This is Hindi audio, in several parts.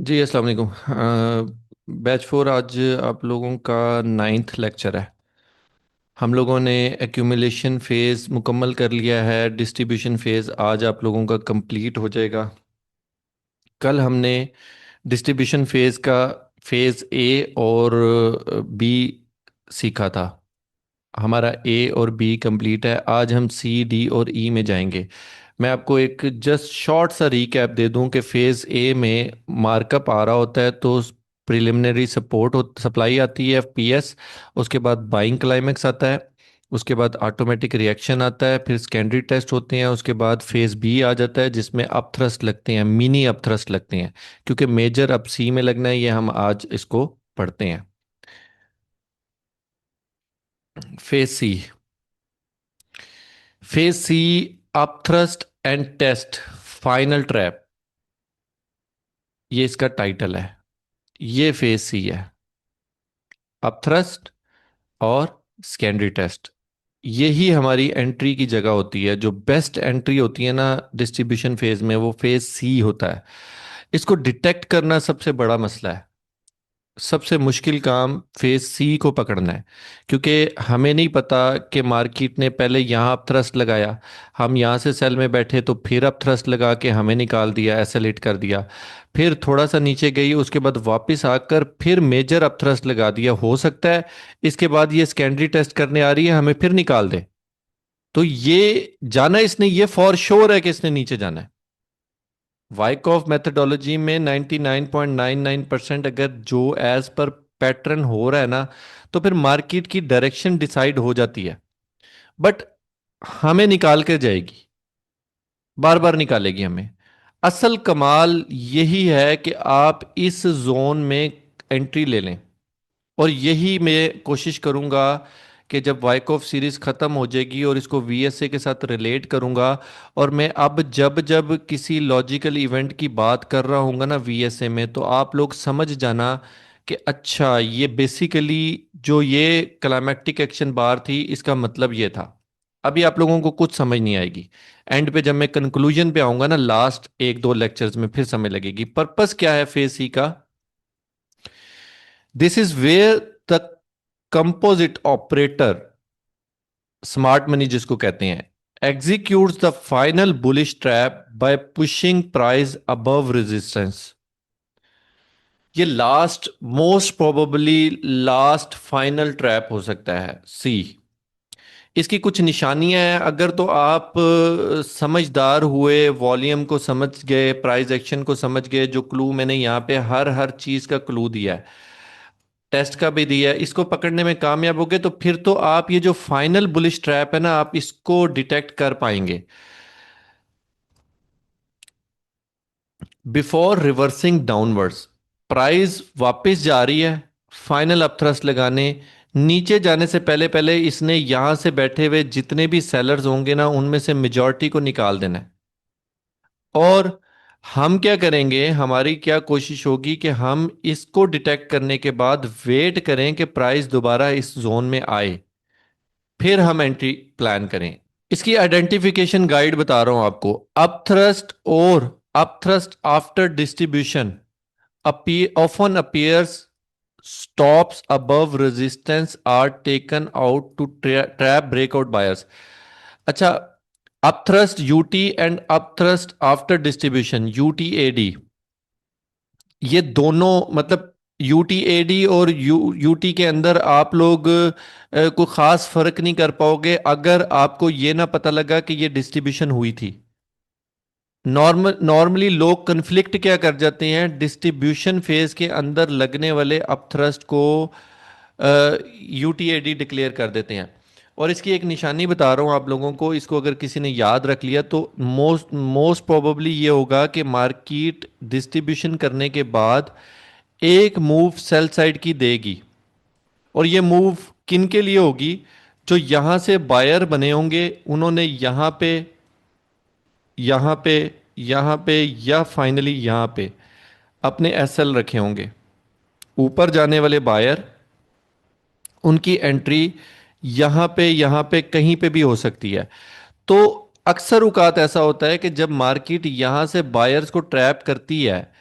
जी अस्सलाम वालेकुम। बैच फोर आज आप लोगों का नाइन्थ लेक्चर है। हम लोगों ने एक्यूमुलेशन फेज़ मुकम्मल कर लिया है। डिस्ट्रीब्यूशन फेज़ आज आप लोगों का कंप्लीट हो जाएगा। कल हमने डिस्ट्रीब्यूशन फेज़ का फेज़ ए और बी सीखा था। हमारा ए और बी कंप्लीट है। आज हम सी डी और ई में जाएंगे। मैं आपको एक जस्ट शॉर्ट सा रीकैप दे दूं कि फेज ए में मार्कअप आ रहा होता है तो प्रिलिमिनरी सपोर्ट सप्लाई आती है एफपीएस। उसके बाद बाइंग क्लाइमेक्स आता है। उसके बाद ऑटोमेटिक रिएक्शन आता है, फिर सेकेंडरी टेस्ट होते हैं। उसके बाद फेज बी आ जाता है जिसमें अप थ्रस्ट लगते हैं, मिनी अप थ्रस्ट लगते हैं। क्योंकि मेजर अब सी में लगना है, ये हम आज इसको पढ़ते हैं। Phase C. Phase C up thrust and test final trap, ये इसका टाइटल है। ये फेज सी है। अप थ्रस्ट और सेकेंडरी टेस्ट, यही हमारी एंट्री की जगह होती है। जो बेस्ट एंट्री होती है ना डिस्ट्रीब्यूशन फेज में, वो फेज सी होता है। इसको डिटेक्ट करना सबसे बड़ा मसला है। सबसे मुश्किल काम फेज सी को पकड़ना है। क्योंकि हमें नहीं पता कि मार्केट ने पहले यहाँ अप थ्रस्ट लगाया, हम यहाँ से सेल में बैठे तो फिर अप थ्रस्ट लगा के हमें निकाल दिया, एसेलेट कर दिया। फिर थोड़ा सा नीचे गई, उसके बाद वापस आकर फिर मेजर अप थ्रस्ट लगा दिया। हो सकता है इसके बाद ये सेकेंडरी टेस्ट करने आ रही है, हमें फिर निकाल दे। तो ये जाना इसने, ये फॉर श्योर है कि इसने नीचे जाना है। वाइकॉफ मेथडोलॉजी में 99.99% अगर जो एज पर पैटर्न हो रहा है ना, तो फिर मार्केट की डायरेक्शन डिसाइड हो जाती है। बट हमें निकाल कर जाएगी, बार बार निकालेगी हमें। असल कमाल यही है कि आप इस जोन में एंट्री ले लें। और यही मैं कोशिश करूंगा कि जब वाइकॉफ सीरीज खत्म हो जाएगी और इसको वीएसए के साथ रिलेट करूंगा, और मैं अब जब जब किसी लॉजिकल इवेंट की बात कर रहा हूंगा ना वीएसए में, तो आप लोग समझ जाना कि अच्छा ये बेसिकली जो ये क्लाइमैक्टिक एक्शन बार थी, इसका मतलब ये था। अभी आप लोगों को कुछ समझ नहीं आएगी। एंड पे जब मैं कंक्लूजन पे आऊंगा ना, लास्ट एक दो लेक्चर्स में, फिर समझ लगेगी पर्पस क्या है फेज सी का। This is where the composite operator, smart money जिसको कहते हैं, executes the final bullish trap by pushing price above resistance. ये last, most probably last final trap हो सकता है सी। इसकी कुछ निशानियां हैं। अगर तो आप समझदार हुए, वॉल्यूम को समझ गए, प्राइस एक्शन को समझ गए, जो क्लू मैंने यहाँ पे हर हर चीज का क्लू दिया है, टेस्ट का भी दिया है, इसको पकड़ने में कामयाब हो गए, तो फिर तो आप ये जो फाइनल बुलिश ट्रैप है ना, आप इसको डिटेक्ट कर पाएंगे। बिफोर रिवर्सिंग डाउनवर्ड्स, प्राइस वापस जा रही है फाइनल अपथ्रस्ट लगाने। नीचे जाने से पहले पहले इसने यहां से बैठे हुए जितने भी सेलर्स होंगे ना, उनमें से मेजॉरिटी को निकाल देना है। और हम क्या करेंगे, हमारी क्या कोशिश होगी कि हम इसको डिटेक्ट करने के बाद वेट करें कि प्राइस दोबारा इस जोन में आए, फिर हम एंट्री प्लान करें। इसकी आइडेंटिफिकेशन गाइड बता रहा हूं आपको। अप थ्रस्ट और up thrust after distribution often appears, stops above resistance are taken out to trap breakout buyers। अच्छा, upthrust UT and upthrust after distribution UTAD, ये दोनों मतलब यूटीएडी और यूटी के अंदर आप लोग कोई खास फर्क नहीं कर पाओगे अगर आपको ये ना पता लगा कि ये डिस्ट्रीब्यूशन हुई थी। नॉर्मली लोग कन्फ्लिक्ट क्या कर जाते हैं, डिस्ट्रीब्यूशन फेज के अंदर लगने वाले अपथ्रस्ट को यूटीएडी डिक्लेयर कर देते हैं। और इसकी एक निशानी बता रहा हूं आप लोगों को, इसको अगर किसी ने याद रख लिया तो मोस्ट मोस्ट प्रोबेबली ये होगा कि मार्केट डिस्ट्रीब्यूशन करने के बाद एक मूव सेल साइड की देगी। और ये मूव किन के लिए होगी? जो यहां से बायर बने होंगे, उन्होंने यहां पे, यहां पे, यहां पे या फाइनली यहां पे अपने एसएल रखे होंगे। ऊपर जाने वाले बायर, उनकी एंट्री यहां पे कहीं पे भी हो सकती है। तो अक्सर औकात ऐसा होता है कि जब मार्केट यहां से बायर्स को ट्रैप करती है,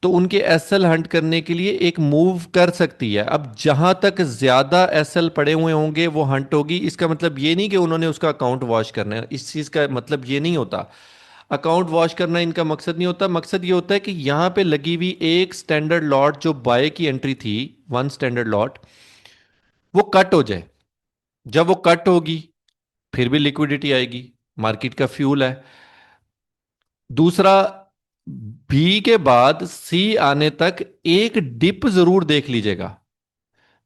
तो उनके एसएल हंट करने के लिए एक मूव कर सकती है। अब जहां तक ज्यादा एसएल पड़े हुए होंगे वो हंट होगी। इसका मतलब ये नहीं कि उन्होंने उसका अकाउंट वॉश करना है, इस चीज का मतलब ये नहीं होता। अकाउंट वॉश करना इनका मकसद नहीं होता। मकसद ये होता है कि यहां पे लगी हुई एक स्टैंडर्ड लॉट जो बाय की एंट्री थी, वन स्टैंडर्ड लॉट, वो कट हो जाए। जब वो कट होगी फिर भी लिक्विडिटी आएगी, मार्केट का फ्यूल है। दूसरा, बी के बाद सी आने तक एक डिप जरूर देख लीजिएगा।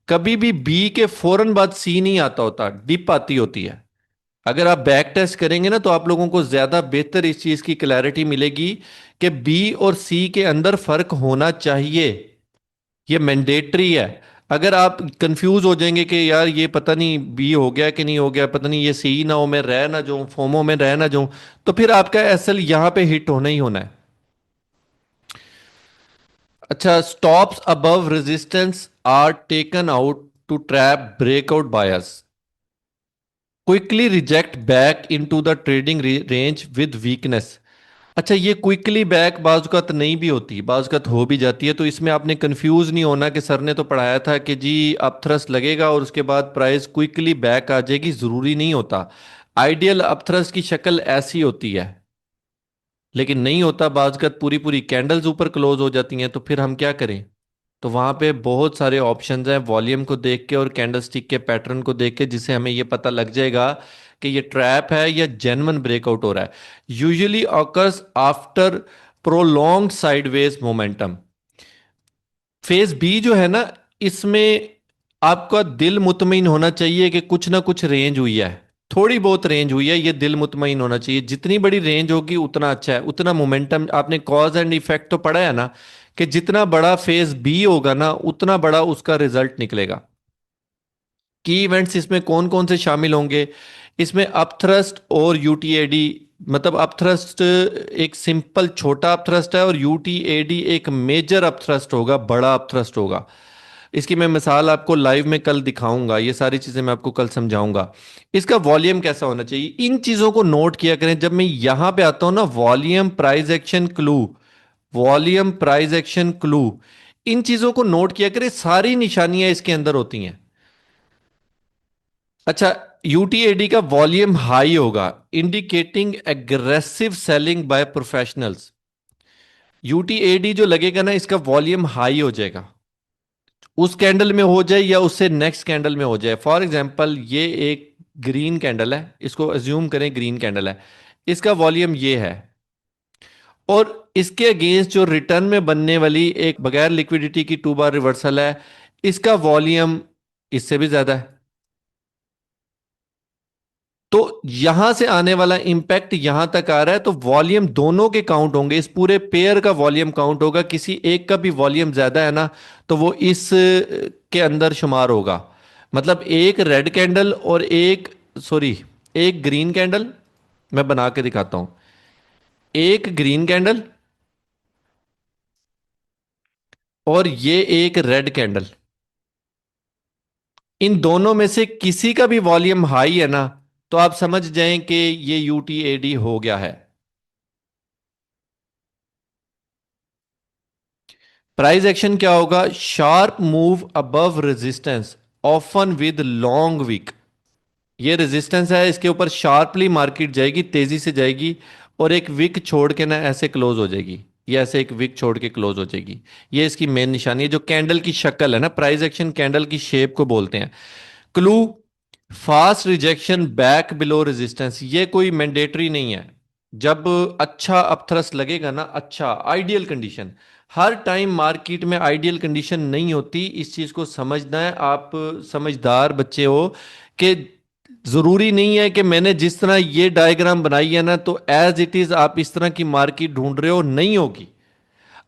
कभी भी बी के फौरन बाद सी नहीं आता होता, डिप आती होती है। अगर आप बैक टेस्ट करेंगे ना तो आप लोगों को ज्यादा बेहतर इस चीज की क्लैरिटी मिलेगी कि बी और सी के अंदर फर्क होना चाहिए। ये मैंडेटरी है। अगर आप कंफ्यूज हो जाएंगे कि यार ये पता नहीं बी हो गया कि नहीं हो गया, पता नहीं ये सी ना हो, मैं रह ना जाऊं, फोमो में रह ना जाऊं, तो फिर आपका एसएल यहां पे हिट होना ही होना है। अच्छा, stops above resistance are taken out to trap breakout buyers, quickly reject back into the trading range with weakness. अच्छा, ये क्विकली बैक बाजुकात नहीं भी होती, बाजुकात हो भी जाती है। तो इसमें आपने कंफ्यूज नहीं होना कि सर ने तो पढ़ाया था कि जी अपथ्रस्ट लगेगा और उसके बाद प्राइस क्विकली बैक आ जाएगी, जरूरी नहीं होता। आइडियल अपथ्रस्ट की शक्ल ऐसी होती है, लेकिन नहीं होता। बाजुकात पूरी पूरी कैंडल्स ऊपर क्लोज हो जाती हैं, तो फिर हम क्या करें? तो वहां पे बहुत सारे ऑप्शंस हैं, वॉल्यूम को देख के और कैंडलस्टिक के पैटर्न को देख के, जिससे हमें ये पता लग जाएगा कि ये ट्रैप है या जेन्युइन ब्रेकआउट हो रहा है। Usually occurs after prolonged sideways momentum. Phase B जो है ना, इसमें आपका दिल मुतमईन होना चाहिए कि कुछ ना कुछ रेंज हुई है, थोड़ी बहुत रेंज हुई है, ये दिल मुतमईन होना चाहिए। जितनी बड़ी रेंज होगी उतना अच्छा है, उतना मोमेंटम। आपने कॉज एंड इफेक्ट तो पढ़ा है ना, कि जितना बड़ा फेज बी होगा ना उतना बड़ा उसका रिजल्ट निकलेगा। की इवेंट्स इसमें कौन कौन से शामिल होंगे? इसमें अपथ्रस्ट और यूटीएडी। मतलब अपथ्रस्ट एक सिंपल छोटा अपथ्रस्ट है और यूटीएडी एक मेजर अपथ्रस्ट होगा, बड़ा अपथ्रस्ट होगा। इसकी मैं मिसाल आपको लाइव में कल दिखाऊंगा, ये सारी चीजें मैं आपको कल समझाऊंगा। इसका वॉल्यूम कैसा होना चाहिए, इन चीजों को नोट किया करें। जब मैं यहां पे आता हूं ना, volume price action clue, volume price action clue, इन चीजों को नोट किया करें, सारी निशानियां इसके अंदर होती हैं। अच्छा, यूटीएडी का वॉल्यूम हाई होगा, indicating aggressive selling by professionals. UTAD जो लगेगा ना, इसका वॉल्यूम हाई हो जाएगा, उस कैंडल में हो जाए या उससे नेक्स्ट कैंडल में हो जाए। फॉर एग्जांपल ये एक ग्रीन कैंडल है, इसको अज्यूम करें ग्रीन कैंडल है, इसका वॉल्यूम ये है। और इसके अगेंस्ट जो रिटर्न में बनने वाली एक बगैर लिक्विडिटी की टू बार रिवर्सल है, इसका वॉल्यूम इससे भी ज्यादा है। तो यहां से आने वाला इंपैक्ट यहां तक आ रहा है, तो वॉल्यूम दोनों के काउंट होंगे, इस पूरे पेयर का वॉल्यूम काउंट होगा। किसी एक का भी वॉल्यूम ज्यादा है ना, तो वो इस के अंदर शुमार होगा। मतलब एक रेड कैंडल और एक, सॉरी, एक ग्रीन कैंडल, मैं बना के दिखाता हूं। एक ग्रीन कैंडल और ये एक रेड कैंडल, इन दोनों में से किसी का भी वॉल्यूम हाई है ना, तो आप समझ जाएं कि ये यूटीएडी हो गया है। प्राइस एक्शन क्या होगा? Sharp move above resistance, often with long wick. ये रेजिस्टेंस है, इसके ऊपर शार्पली मार्केट जाएगी, तेजी से जाएगी, और एक विक छोड़ के ना ऐसे क्लोज हो जाएगी। ये ऐसे एक विक छोड़ के क्लोज हो जाएगी। ये इसकी मेन निशानी है, जो कैंडल की शक्ल है ना, प्राइस एक्शन कैंडल की शेप को बोलते हैं। Clue, fast rejection back below resistance, ये कोई मैंडेटरी नहीं है। जब अच्छा अपथ्रस्ट लगेगा ना, अच्छा आइडियल कंडीशन, हर टाइम मार्केट में आइडियल कंडीशन नहीं होती, इस चीज को समझना है। आप समझदार बच्चे हो कि जरूरी नहीं है कि मैंने जिस तरह ये डायग्राम बनाई है ना, तो एज इट इज आप इस तरह की मार्केट ढूंढ रहे हो, नहीं होगी।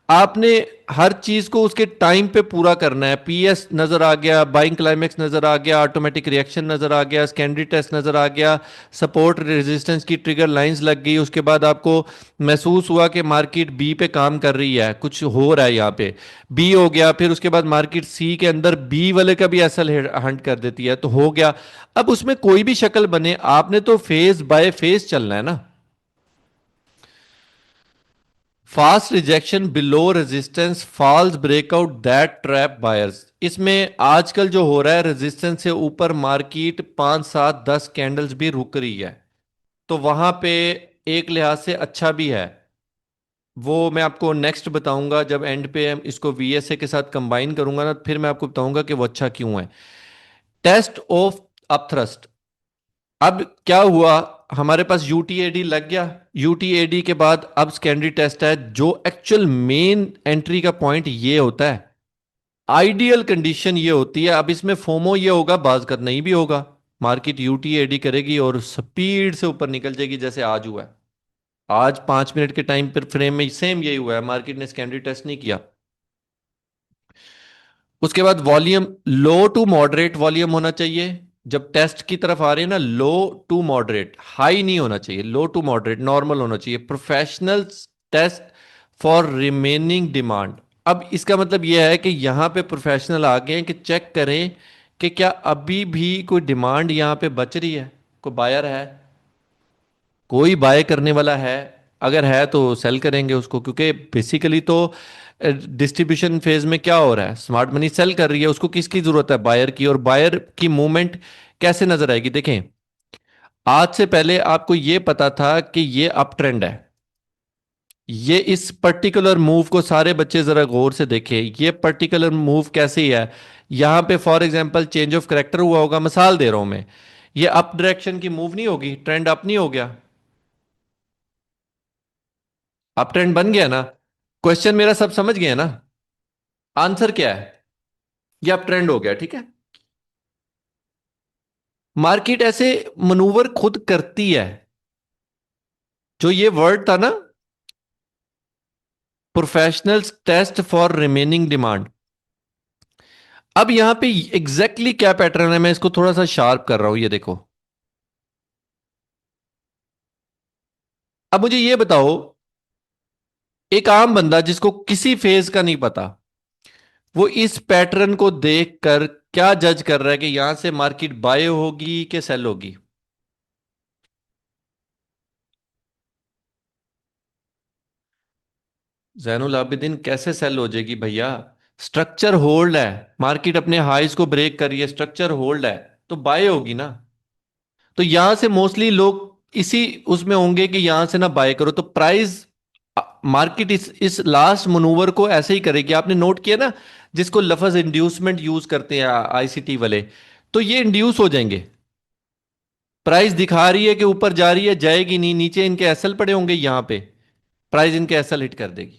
आपने हर चीज को उसके टाइम पे पूरा करना है। पीएस नजर आ गया, बाइंग क्लाइमेक्स नजर आ गया, ऑटोमेटिक रिएक्शन नजर आ गया, सेकेंडरी टेस्ट नजर आ गया, सपोर्ट रेजिस्टेंस की ट्रिगर लाइंस लग गई, उसके बाद आपको महसूस हुआ कि मार्केट बी पे काम कर रही है, कुछ हो रहा है यहाँ पे, बी हो गया। फिर उसके बाद मार्केट सी के अंदर बी वाले का भी एसएल हंट कर देती है, तो हो गया। अब उसमें कोई भी शक्ल बने, आपने तो फेज बाय फेज चलना है ना। Fast rejection below resistance false breakout that trap buyers. इसमें आजकल जो हो रहा है, रेजिस्टेंस से ऊपर मार्केट 5 7 10 कैंडल्स भी रुक रही है, तो वहां पे एक लिहाज से अच्छा भी है। वो मैं आपको नेक्स्ट बताऊंगा, जब एंड पे हम इसको वीएसए के साथ कंबाइन करूंगा ना, फिर मैं आपको बताऊंगा कि वो अच्छा क्यों है। Test of upthrust. अब क्या हुआ, हमारे पास यूटीएडी लग गया। यूटीएडी के बाद अब सेकेंडरी टेस्ट है, जो एक्चुअल मेन एंट्री का पॉइंट ये होता है। आइडियल कंडीशन ये होती है, अब इसमें फोमो ये होगा, बाज का नहीं भी होगा। मार्केट यूटीएडी करेगी और स्पीड से ऊपर निकल जाएगी, जैसे आज हुआ है। आज 5 मिनट के टाइम पर फ्रेम में सेम यही हुआ है, मार्केट ने सेकेंडरी टेस्ट नहीं किया। उसके बाद volume low to moderate volume होना चाहिए। जब टेस्ट की तरफ आ रहे हैं ना, लो टू मॉडरेट, हाई नहीं होना चाहिए, लो टू मॉडरेट नॉर्मल होना चाहिए। Professional test for remaining demand. अब इसका मतलब यह है कि यहां पे प्रोफेशनल आ गए हैं कि चेक करें कि क्या अभी भी कोई डिमांड यहां पे बच रही है, कोई बायर है, कोई बाय करने वाला है। अगर है तो सेल करेंगे उसको, क्योंकि बेसिकली तो डिस्ट्रीब्यूशन फेज में क्या हो रहा है, स्मार्ट मनी सेल कर रही है, उसको किसकी जरूरत है, बायर की। और बायर की मूवमेंट कैसे नजर आएगी, देखें। आज से पहले आपको यह पता था कि ये अप ट्रेंड है। ये इस पर्टिकुलर मूव को सारे बच्चे जरा गौर से देखें, ये पर्टिकुलर मूव कैसे है। यहां पे for example change of character हुआ होगा, मिसाल दे रहा हूं मैं। ये अप डायरेक्शन की मूव नहीं होगी, ट्रेंड अप नहीं हो गया, अप ट्रेंड बन गया ना। क्वेश्चन मेरा सब समझ गए ना। आंसर क्या है, ये अप ट्रेंड हो गया, ठीक है। मार्केट ऐसे मनूवर खुद करती है। जो ये वर्ड था ना, professional test for remaining demand. अब यहां पे एग्जैक्टली क्या पैटर्न है, मैं इसको थोड़ा सा शार्प कर रहा हूं, ये देखो। अब मुझे ये बताओ, एक आम बंदा जिसको किसी फेज का नहीं पता, वो इस पैटर्न को देखकर क्या जज कर रहा है कि यहां से मार्केट बाय होगी कि सेल होगी। जैनुल आबिदीन, कैसे सेल हो जाएगी भैया। स्ट्रक्चर होल्ड है, मार्केट अपने हाइज को ब्रेक कर रही है, स्ट्रक्चर होल्ड है, तो बाय होगी ना। तो यहां से मोस्टली लोग इसी उसमें होंगे कि यहां से ना बाय करो, तो प्राइस मार्केट इस लास्ट मनूवर को ऐसे ही करेगी। आपने नोट किया ना, जिसको लफज इंड्यूसमेंट यूज करते हैं आईसीटी वाले, तो ये इंड्यूस हो जाएंगे। प्राइस दिखा रही है कि ऊपर जा रही है, जाएगी नहीं, नीचे इनके एसएल पड़े होंगे, यहां पे प्राइस इनके एसएल हिट कर देगी।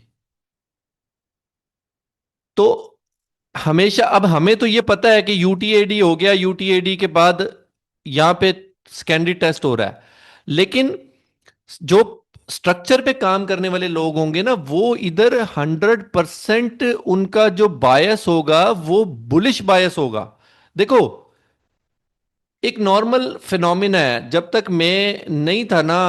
तो हमेशा, अब हमें तो ये पता है कि यूटीएडी हो गया, यूटीएडी के बाद यहां पे सेकेंडरी टेस्ट हो रहा है, लेकिन जो स्ट्रक्चर पे काम करने वाले लोग होंगे ना, वो इधर 100% उनका जो बायस होगा वो बुलिश बायस होगा। देखो, एक नॉर्मल फिनोमिना है, जब तक मैं नहीं था ना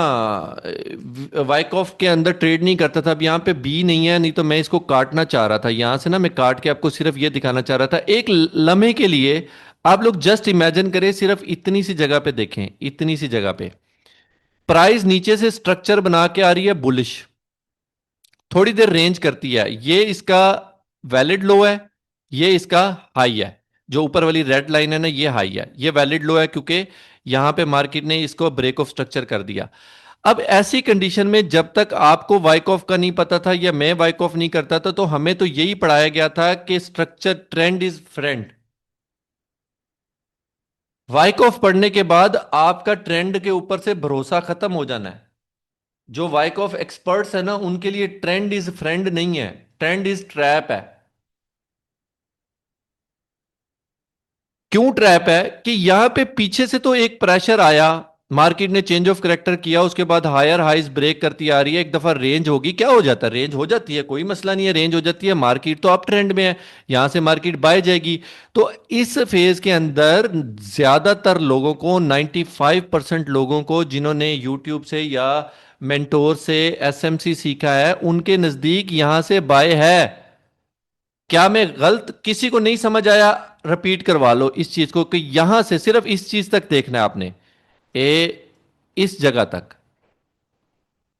वाइकॉफ के अंदर ट्रेड नहीं करता था। अब यहाँ पे बी नहीं है, नहीं तो मैं इसको काटना चाह रहा था यहां से ना, मैं काट के आपको सिर्फ ये दिखाना चाह रहा था एक लम्हे के लिए। आप लोग जस्ट इमेजिन करें, सिर्फ इतनी सी जगह पे देखें, इतनी सी जगह पे प्राइस नीचे से स्ट्रक्चर बना के आ रही है बुलिश, थोड़ी देर रेंज करती है, ये इसका वैलिड लो है, ये इसका हाई है। जो ऊपर वाली रेड लाइन है ना, ये हाई है, ये वैलिड लो है, क्योंकि यहां पे मार्केट ने इसको ब्रेक ऑफ स्ट्रक्चर कर दिया। अब ऐसी कंडीशन में जब तक आपको वाइक ऑफ का नहीं पता था, या मैं वाइक ऑफ नहीं करता था, तो हमें तो यही पढ़ाया गया था कि स्ट्रक्चर ट्रेंड इज फ्रेंड। वाइक ऑफ पढ़ने के बाद आपका ट्रेंड के ऊपर से भरोसा खत्म हो जाना है। जो वाइक ऑफ एक्सपर्ट्स है ना, उनके लिए ट्रेंड इज फ्रेंड नहीं है, ट्रेंड इज ट्रैप है। क्यों ट्रैप है, कि यहां पे पीछे से तो एक प्रेशर आया, मार्केट ने चेंज ऑफ करेक्टर किया, उसके बाद हायर हाइज ब्रेक करती आ रही है, एक दफा रेंज होगी, क्या हो जाता है, रेंज हो जाती है, कोई मसला नहीं है, रेंज हो जाती है, मार्केट तो अप ट्रेंड में है, यहां से मार्केट बाय जाएगी। तो इस फेज के अंदर ज्यादातर लोगों को, 95% लोगों को जिन्होंने यूट्यूब से या मेंटोर से एसएमसी सीखा है, उनके नजदीक यहां से बाय है। क्या मैं गलत, किसी को नहीं समझ आया, रिपीट करवा लो इस चीज को, कि यहां से सिर्फ इस चीज तक देखना है आपने, ए इस जगह तक।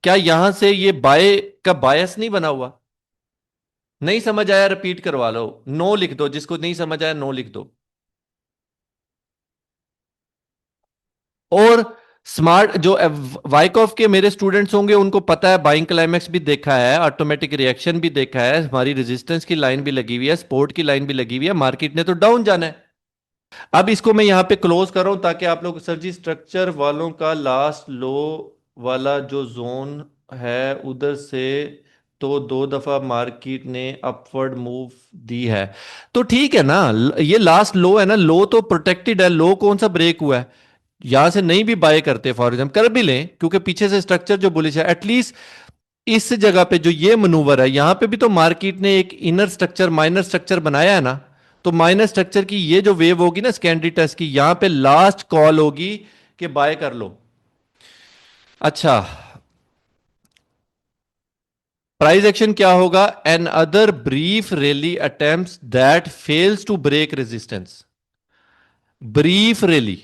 क्या यहां से ये बाय का बायस नहीं बना हुआ? नहीं समझ आया, रिपीट करवा लो। नो लिख दो, जिसको नहीं समझ आया नो लिख दो। और स्मार्ट जो वाइकॉफ के मेरे स्टूडेंट्स होंगे उनको पता है, बाइंग क्लाइमेक्स भी देखा है, ऑटोमेटिक रिएक्शन भी देखा है, हमारी रेजिस्टेंस की लाइन भी लगी हुई है, सपोर्ट की लाइन भी लगी हुई है, मार्केट ने तो डाउन जाना है। अब इसको मैं यहां पे क्लोज कर रहा हूं ताकि आप लोग, सर जी स्ट्रक्चर वालों का लास्ट लो वाला जो जोन है उधर से तो दो दफा मार्केट ने अपवर्ड मूव दी है, तो ठीक है ना। ये लास्ट लो है ना, लो तो प्रोटेक्टेड है, लो कौन सा ब्रेक हुआ है? यहां से नहीं भी बाय करते, फॉर एग्जाम्पल कर भी लें, क्योंकि पीछे से स्ट्रक्चर जो बुलिश है, एटलीस्ट इस जगह पे जो ये मनूवर है, यहां पे भी तो मार्केट ने एक इनर स्ट्रक्चर माइनर स्ट्रक्चर बनाया है ना। तो माइनर स्ट्रक्चर की ये जो वेव होगी ना सेकेंडरी टेस्ट की, यहां पे लास्ट कॉल होगी कि बाय कर लो। अच्छा, प्राइस एक्शन क्या होगा? Another brief rally attempts that fails to break resistance. Brief rally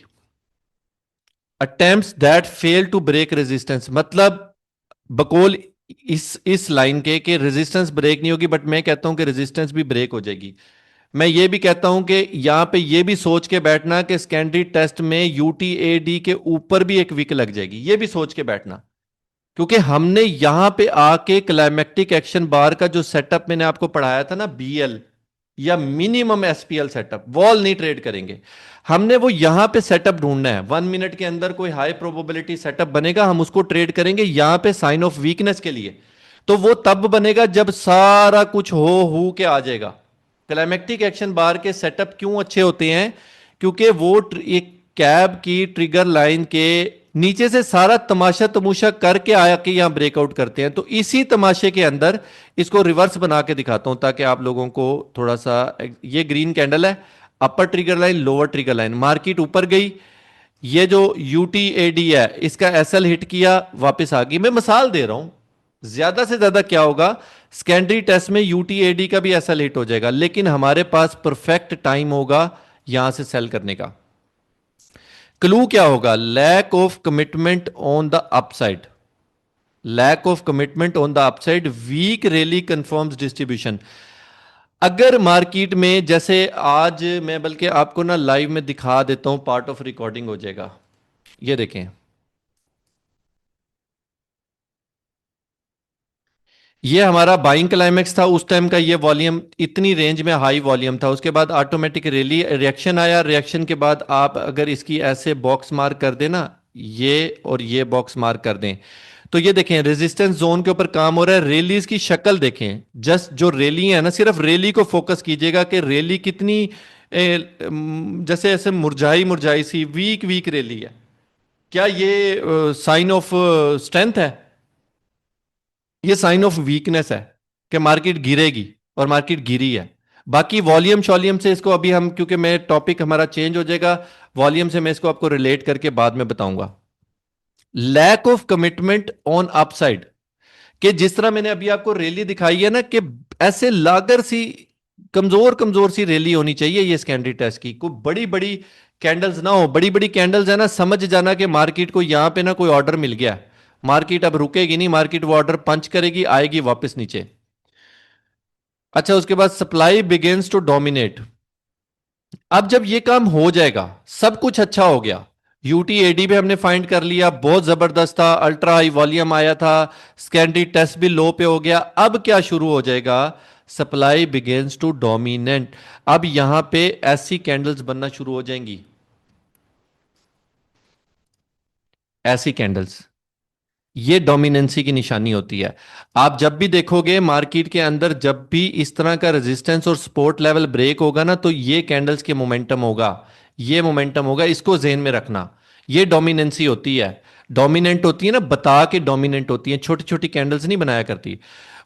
attempts that fail to break resistance मतलब बकौल इस लाइन के कि रेजिस्टेंस ब्रेक नहीं होगी, बट मैं कहता हूं कि रेजिस्टेंस भी ब्रेक हो जाएगी। मैं ये भी कहता हूं कि यहां पे ये भी सोच के बैठना कि सेकेंडरी टेस्ट में यूटीएडी के ऊपर भी एक विक लग जाएगी, ये भी सोच के बैठना। क्योंकि हमने यहां पे आके क्लाइमेक्टिक एक्शन बार का जो सेटअप मैंने आपको पढ़ाया था ना, बीएल या मिनिमम एसपीएल सेटअप, वॉल नहीं ट्रेड करेंगे, हमने वो यहां पे सेटअप ढूंढना है। 1 मिनट के अंदर कोई हाई प्रोबेबिलिटी सेटअप बनेगा, हम उसको ट्रेड करेंगे यहां पे साइन ऑफ वीकनेस के लिए। तो वो तब बनेगा जब सारा कुछ हो के आ जाएगा। क्लाइमेक्टिक एक्शन बार के सेटअप क्यों अच्छे होते हैं? क्योंकि वो एक कैब की ट्रिगर लाइन के नीचे से सारा तमाशा तमूशा करके आया कि यहां ब्रेकआउट करते हैं। तो इसी तमाशे के अंदर इसको रिवर्स बना के दिखाता हूं ताकि आप लोगों को थोड़ा सा। ये ग्रीन कैंडल है, upper trigger line lower trigger line, market ऊपर गई, ये जो यूटीएडी है इसका एसएल हिट किया, वापस आ गई। मैं मिसाल दे रहा हूं, ज्यादा से ज्यादा क्या होगा, सेकेंडरी टेस्ट में यूटीएडी का भी एसएल हिट हो जाएगा, लेकिन हमारे पास परफेक्ट टाइम होगा यहां से सेल करने का। क्लू क्या होगा? Lack of commitment on the upside, lack of commitment on the upside, weak rally confirms distribution. अगर मार्केट में जैसे आज, मैं बल्कि आपको ना लाइव में दिखा देता हूं, पार्ट ऑफ रिकॉर्डिंग हो जाएगा, ये देखें। ये हमारा बाइंग क्लाइमेक्स था उस टाइम का, ये वॉल्यूम इतनी रेंज में हाई वॉल्यूम था, उसके बाद ऑटोमेटिक रैली रिएक्शन आया, रिएक्शन के बाद आप अगर इसकी ऐसे बॉक्स मार्क कर देना, ये और ये बॉक्स मार्क कर दें, तो ये देखें रेजिस्टेंस जोन के ऊपर काम हो रहा है। रैलीज की शक्ल देखें, जस्ट जो रैली है ना, सिर्फ रैली को फोकस कीजिएगा कि रैली कितनी जैसे ऐसे मुरझाई मुरझाई सी वीक वीक रैली है। क्या ये साइन ऑफ स्ट्रेंथ है? ये साइन ऑफ वीकनेस है कि मार्केट गिरेगी, और मार्केट गिरी है। बाकी वॉल्यूम शॉल्यूम से इसको अभी हम, क्योंकि मैं टॉपिक हमारा चेंज हो जाएगा, वॉल्यूम से मैं इसको आपको रिलेट करके बाद में बताऊंगा। Lack of commitment on upside, कि जिस तरह मैंने अभी आपको रैली दिखाई है ना, कि ऐसे लागर सी कमजोर कमजोर सी रैली होनी चाहिए ये सेकेंडरी टेस्ट की, कोई बड़ी बड़ी कैंडल्स ना हो। बड़ी बड़ी कैंडल्स है ना, समझ जाना कि मार्केट को यहां पे ना कोई ऑर्डर मिल गया, मार्केट अब रुकेगी नहीं, मार्केट वो ऑर्डर पंच करेगी, आएगी वापस नीचे। अच्छा, उसके बाद सप्लाई बिगिंस टू डोमिनेट। अब जब ये काम हो जाएगा, सब कुछ अच्छा हो गया, यूटीएडी भी हमने फाइंड कर लिया, बहुत जबरदस्त था, अल्ट्रा हाई वॉल्यूम आया था, सेकेंडरी टेस्ट भी लो पे हो गया, अब क्या शुरू हो जाएगा? Supply begins to dominate. अब यहां पे ऐसी कैंडल्स बनना शुरू हो जाएंगी, ऐसी कैंडल्स, ये डोमिनेंसी की निशानी होती है। आप जब भी देखोगे मार्केट के अंदर, जब भी इस तरह का रेजिस्टेंस और सपोर्ट लेवल ब्रेक होगा ना, तो ये कैंडल्स के मोमेंटम होगा, ये मोमेंटम होगा, इसको जेहन में रखना। ये डोमिनेंसी होती है, डोमिनेंट होती है ना, बता के डोमिनेंट होती है, छोटी छोटी कैंडल्स नहीं बनाया करती।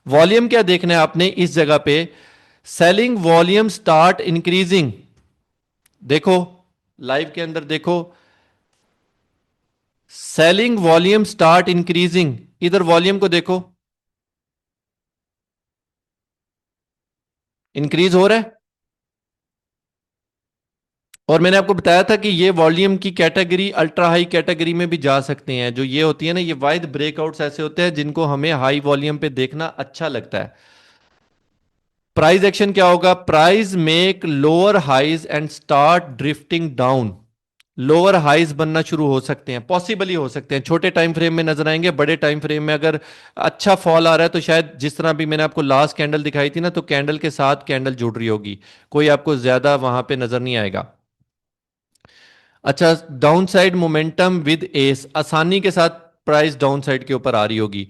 वॉल्यूम क्या देखना है आपने इस जगह पे? सेलिंग वॉल्यूम स्टार्ट इंक्रीजिंग, देखो लाइव के अंदर देखो, सेलिंग वॉल्यूम स्टार्ट इंक्रीजिंग, इधर वॉल्यूम को देखो, इंक्रीज हो रहा है। और मैंने आपको बताया था कि ये वॉल्यूम की कैटेगरी अल्ट्रा हाई कैटेगरी में भी जा सकते हैं। जो ये होती है ना, ये वाइड ब्रेकआउट्स ऐसे होते हैं जिनको हमें हाई वॉल्यूम पे देखना अच्छा लगता है। प्राइस एक्शन क्या होगा? Price make lower highs and start drifting down. Lower highs बनना शुरू हो सकते हैं, पॉसिबली हो सकते हैं, छोटे टाइम फ्रेम में नजर आएंगे। बड़े टाइम फ्रेम में अगर अच्छा फॉल आ रहा है तो शायद जिस तरह भी मैंने आपको लास्ट कैंडल दिखाई थी ना, तो कैंडल के साथ कैंडल जुड़ रही होगी, कोई आपको ज्यादा वहां पे नजर नहीं आएगा। अच्छा, down side momentum with S, आसानी के साथ प्राइस डाउन साइड के ऊपर आ रही होगी,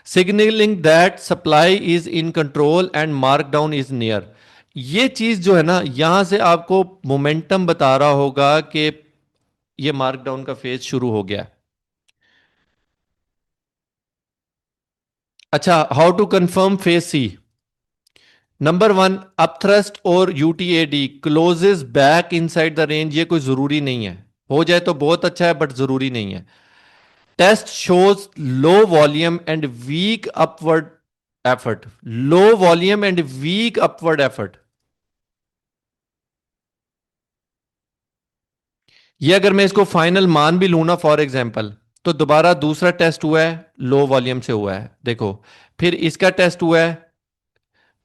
signalling that supply is in control and mark down is near. ये चीज जो है ना, यहां से आपको मोमेंटम बता रहा होगा कि ये मार्क डाउन का फेज शुरू हो गया। अच्छा, how to confirm phase C? Number one, upthrust और UTAD closes back inside the range, ये कोई जरूरी नहीं है, हो जाए तो बहुत अच्छा है बट जरूरी नहीं है। Test shows low volume and weak upward effort, low volume and weak upward effort. ये अगर मैं इसको फाइनल मान भी लू ना फॉर एग्जांपल, तो दोबारा दूसरा टेस्ट हुआ है, लो वॉल्यूम से हुआ है, देखो। फिर इसका टेस्ट हुआ है,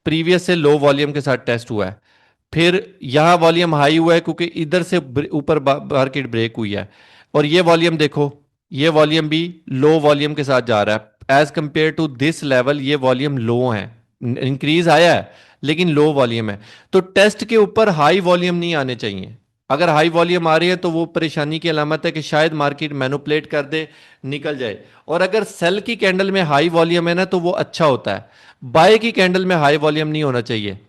प्रीवियस से लो वॉल्यूम के साथ टेस्ट हुआ है। फिर यहां वॉल्यूम हाई हुआ है क्योंकि इधर से ऊपर मार्केट ब्रेक हुई है। और ये वॉल्यूम देखो, ये वॉल्यूम भी लो वॉल्यूम के साथ जा रहा है, as compare to this level ये वॉल्यूम लो है। इंक्रीज आया है लेकिन लो वॉल्यूम है। तो टेस्ट के ऊपर हाई वॉल्यूम नहीं आने चाहिए। अगर हाई वॉल्यूम आ रही है तो वो परेशानी की अलामत है कि शायद मार्केट मैनिपुलेट कर दे, निकल जाए। और अगर सेल की कैंडल में हाई वॉल्यूम है ना, तो वो अच्छा होता है। बाय की कैंडल में हाई वॉल्यूम नहीं होना चाहिए।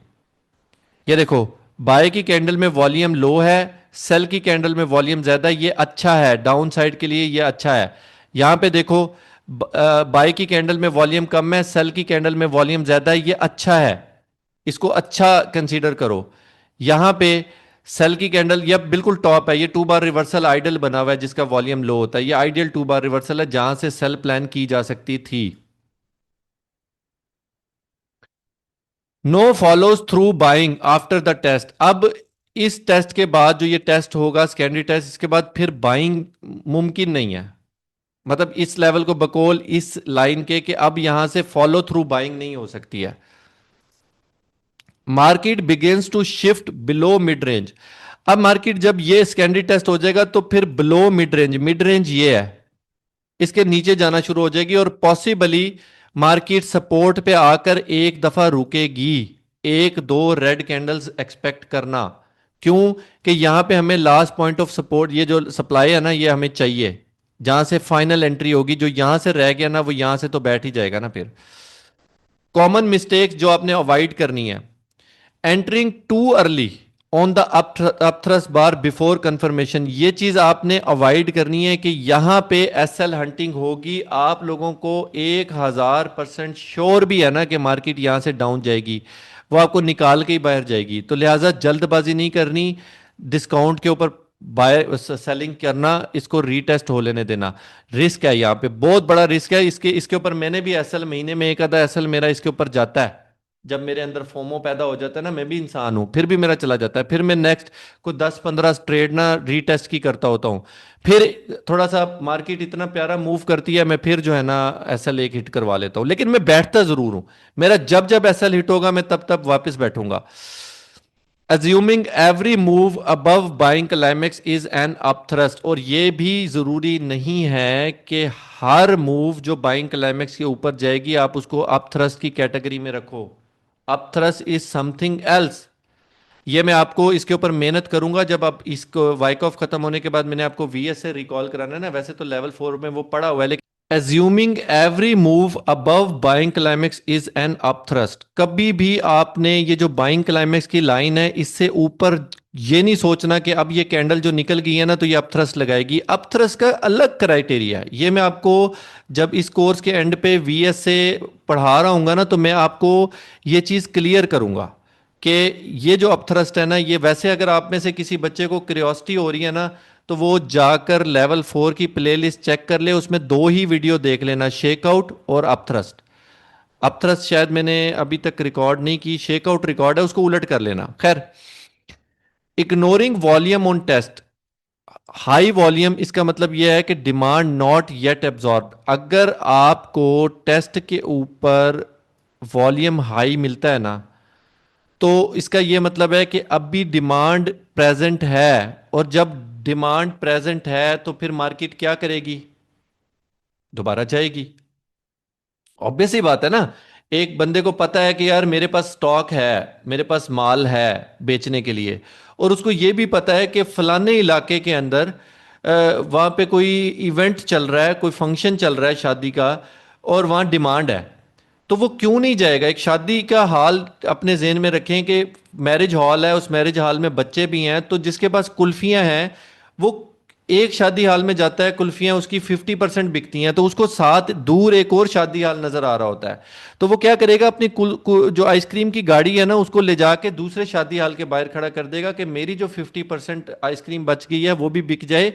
ये देखो, बाय की कैंडल में वॉल्यूम लो है, सेल की कैंडल में वॉल्यूम ज्यादा है, ये अच्छा है, डाउन साइड के लिए ये अच्छा है। यहां पे देखो, बाय की कैंडल में वॉल्यूम कम है, सेल की कैंडल में वॉल्यूम ज्यादा है, ये अच्छा है, इसको अच्छा कंसीडर करो। यहां पे सेल की कैंडल ये बिल्कुल टॉप है, ये टू बार रिवर्सल आइडल बना हुआ है जिसका वॉल्यूम लो होता है, ये आइडियल टू बार रिवर्सल है जहां से सेल प्लान की जा सकती थी। No follows through buying after the test. अब इस टेस्ट के बाद जो ये टेस्ट होगा सेकेंडरी टेस्ट, इसके बाद फिर बाइंग मुमकिन नहीं है। मतलब इस लेवल को बकौल इस लाइन के कि अब यहां से फॉलो थ्रू बाइंग नहीं हो सकती है। Market begins to shift below mid range. अब मार्केट जब ये सेकेंडरी टेस्ट हो जाएगा तो फिर below mid range, mid range ये है, इसके नीचे जाना शुरू हो जाएगी और पॉसिबली मार्केट सपोर्ट पे आकर एक दफा रुकेगी। एक दो रेड कैंडल्स एक्सपेक्ट करना। क्यों? कि यहां पे हमें लास्ट पॉइंट ऑफ सपोर्ट, ये जो सप्लाई है ना, ये हमें चाहिए, जहां से फाइनल एंट्री होगी। जो यहां से रह गया ना, वो यहां से तो बैठ ही जाएगा ना फिर। कॉमन मिस्टेक्स जो आपने अवॉइड करनी है, entering too early on the upthrust bar before confirmation, ये चीज आपने अवॉइड करनी है कि यहां पे एसएल हंटिंग होगी। आप लोगों को 1000% श्योर भी है ना कि मार्केट यहां से डाउन जाएगी, वो आपको निकाल के ही बाहर जाएगी। तो लिहाजा जल्दबाजी नहीं करनी, डिस्काउंट के ऊपर बाय सेलिंग करना, इसको रीटेस्ट हो लेने देना। रिस्क है यहाँ पे, बहुत बड़ा रिस्क है। इसके इसके ऊपर मैंने भी एसएल, महीने में एक आधा एसएल मेरा इसके ऊपर जाता है। जब मेरे अंदर फोमो पैदा हो जाता है ना, मैं भी इंसान हूं, फिर भी मेरा चला जाता है, फिर मैं नेक्स्ट को 10-15 ट्रेड ना रीटेस्ट की करता होता हूं। फिर थोड़ा सा मार्केट इतना प्यारा मूव करती है, मैं फिर जो है ना एसएल एक हिट करवा लेता हूं, लेकिन मैं बैठता जरूर हूं। मेरा जब जब एसएल हिट होगा मैं तब तब वापस बैठूंगा। Assuming every move above buying climax is an upthrust, और ये भी जरूरी नहीं है कि हर मूव जो बाइंग क्लाइमेक्स के ऊपर जाएगी आप उसको अपथ्रस्ट की कैटेगरी में रखो। Upthrust is something else. ये मैं आपको इसके ऊपर मेहनत करूंगा जब आप इसको वाइकऑफ खत्म होने के बाद, मैंने आपको वीएस से रिकॉल कराना है ना, वैसे तो लेवल 4 में वो पड़ा हुआ है। Assuming every move above buying climax is an upthrust, कभी भी आपने ये जो बाइंग क्लाइमेक्स की लाइन है इससे ऊपर ये नहीं सोचना कि अब ये कैंडल जो निकल गई है ना तो ये अपथ्रस्ट लगाएगी। अपथ्रस्ट का अलग क्राइटेरिया है, ये मैं आपको जब इस कोर्स के एंड पे वीएस से पढ़ा रहा हूंगा ना, तो मैं आपको ये चीज़ क्लियर करूंगा कि ये जो अपथ्रस्ट है ना, ये वैसे अगर आप में से किसी बच्चे को क्यूरियोसिटी हो रही है ना, तो वो जाकर लेवल 4 की प्लेलिस्ट चेक कर ले, उसमें दो ही वीडियो देख लेना, शेकआउट और अपथ्रस्ट। अपथ्रस्ट शायद मैंने अभी तक रिकॉर्ड नहीं की, शेकआउट रिकॉर्ड है, उसको उलट कर लेना। खैर, ignoring volume on test, high volume इसका मतलब यह है कि डिमांड नॉट येट एब्जॉर्ब। अगर आपको टेस्ट के ऊपर वॉल्यूम हाई मिलता है ना, तो इसका यह मतलब है कि अब भी डिमांड प्रेजेंट है। और जब डिमांड प्रेजेंट है तो फिर मार्केट क्या करेगी? दोबारा जाएगी। ऑब्वियस ही बात है ना। एक बंदे को पता है कि यार मेरे पास स्टॉक है, मेरे पास माल है बेचने के लिए, और उसको ये भी पता है कि फलाने इलाके के अंदर वहाँ पे कोई इवेंट चल रहा है, कोई फंक्शन चल रहा है शादी का, और वहाँ डिमांड है, तो वो क्यों नहीं जाएगा? एक शादी का हाल अपने जेहन में रखें कि मैरिज हॉल है, उस मैरिज हॉल में बच्चे भी हैं, तो जिसके पास कुल्फियां हैं वो एक शादी हाल में जाता है, कुल्फियां उसकी 50% बिकती हैं, तो उसको साथ दूर एक और शादी हाल नजर आ रहा होता है। तो वो क्या करेगा? अपनी जो आइसक्रीम की गाड़ी है ना, उसको ले जाके दूसरे शादी हाल के बाहर खड़ा कर देगा कि मेरी जो 50% आइसक्रीम बच गई है वो भी बिक जाए।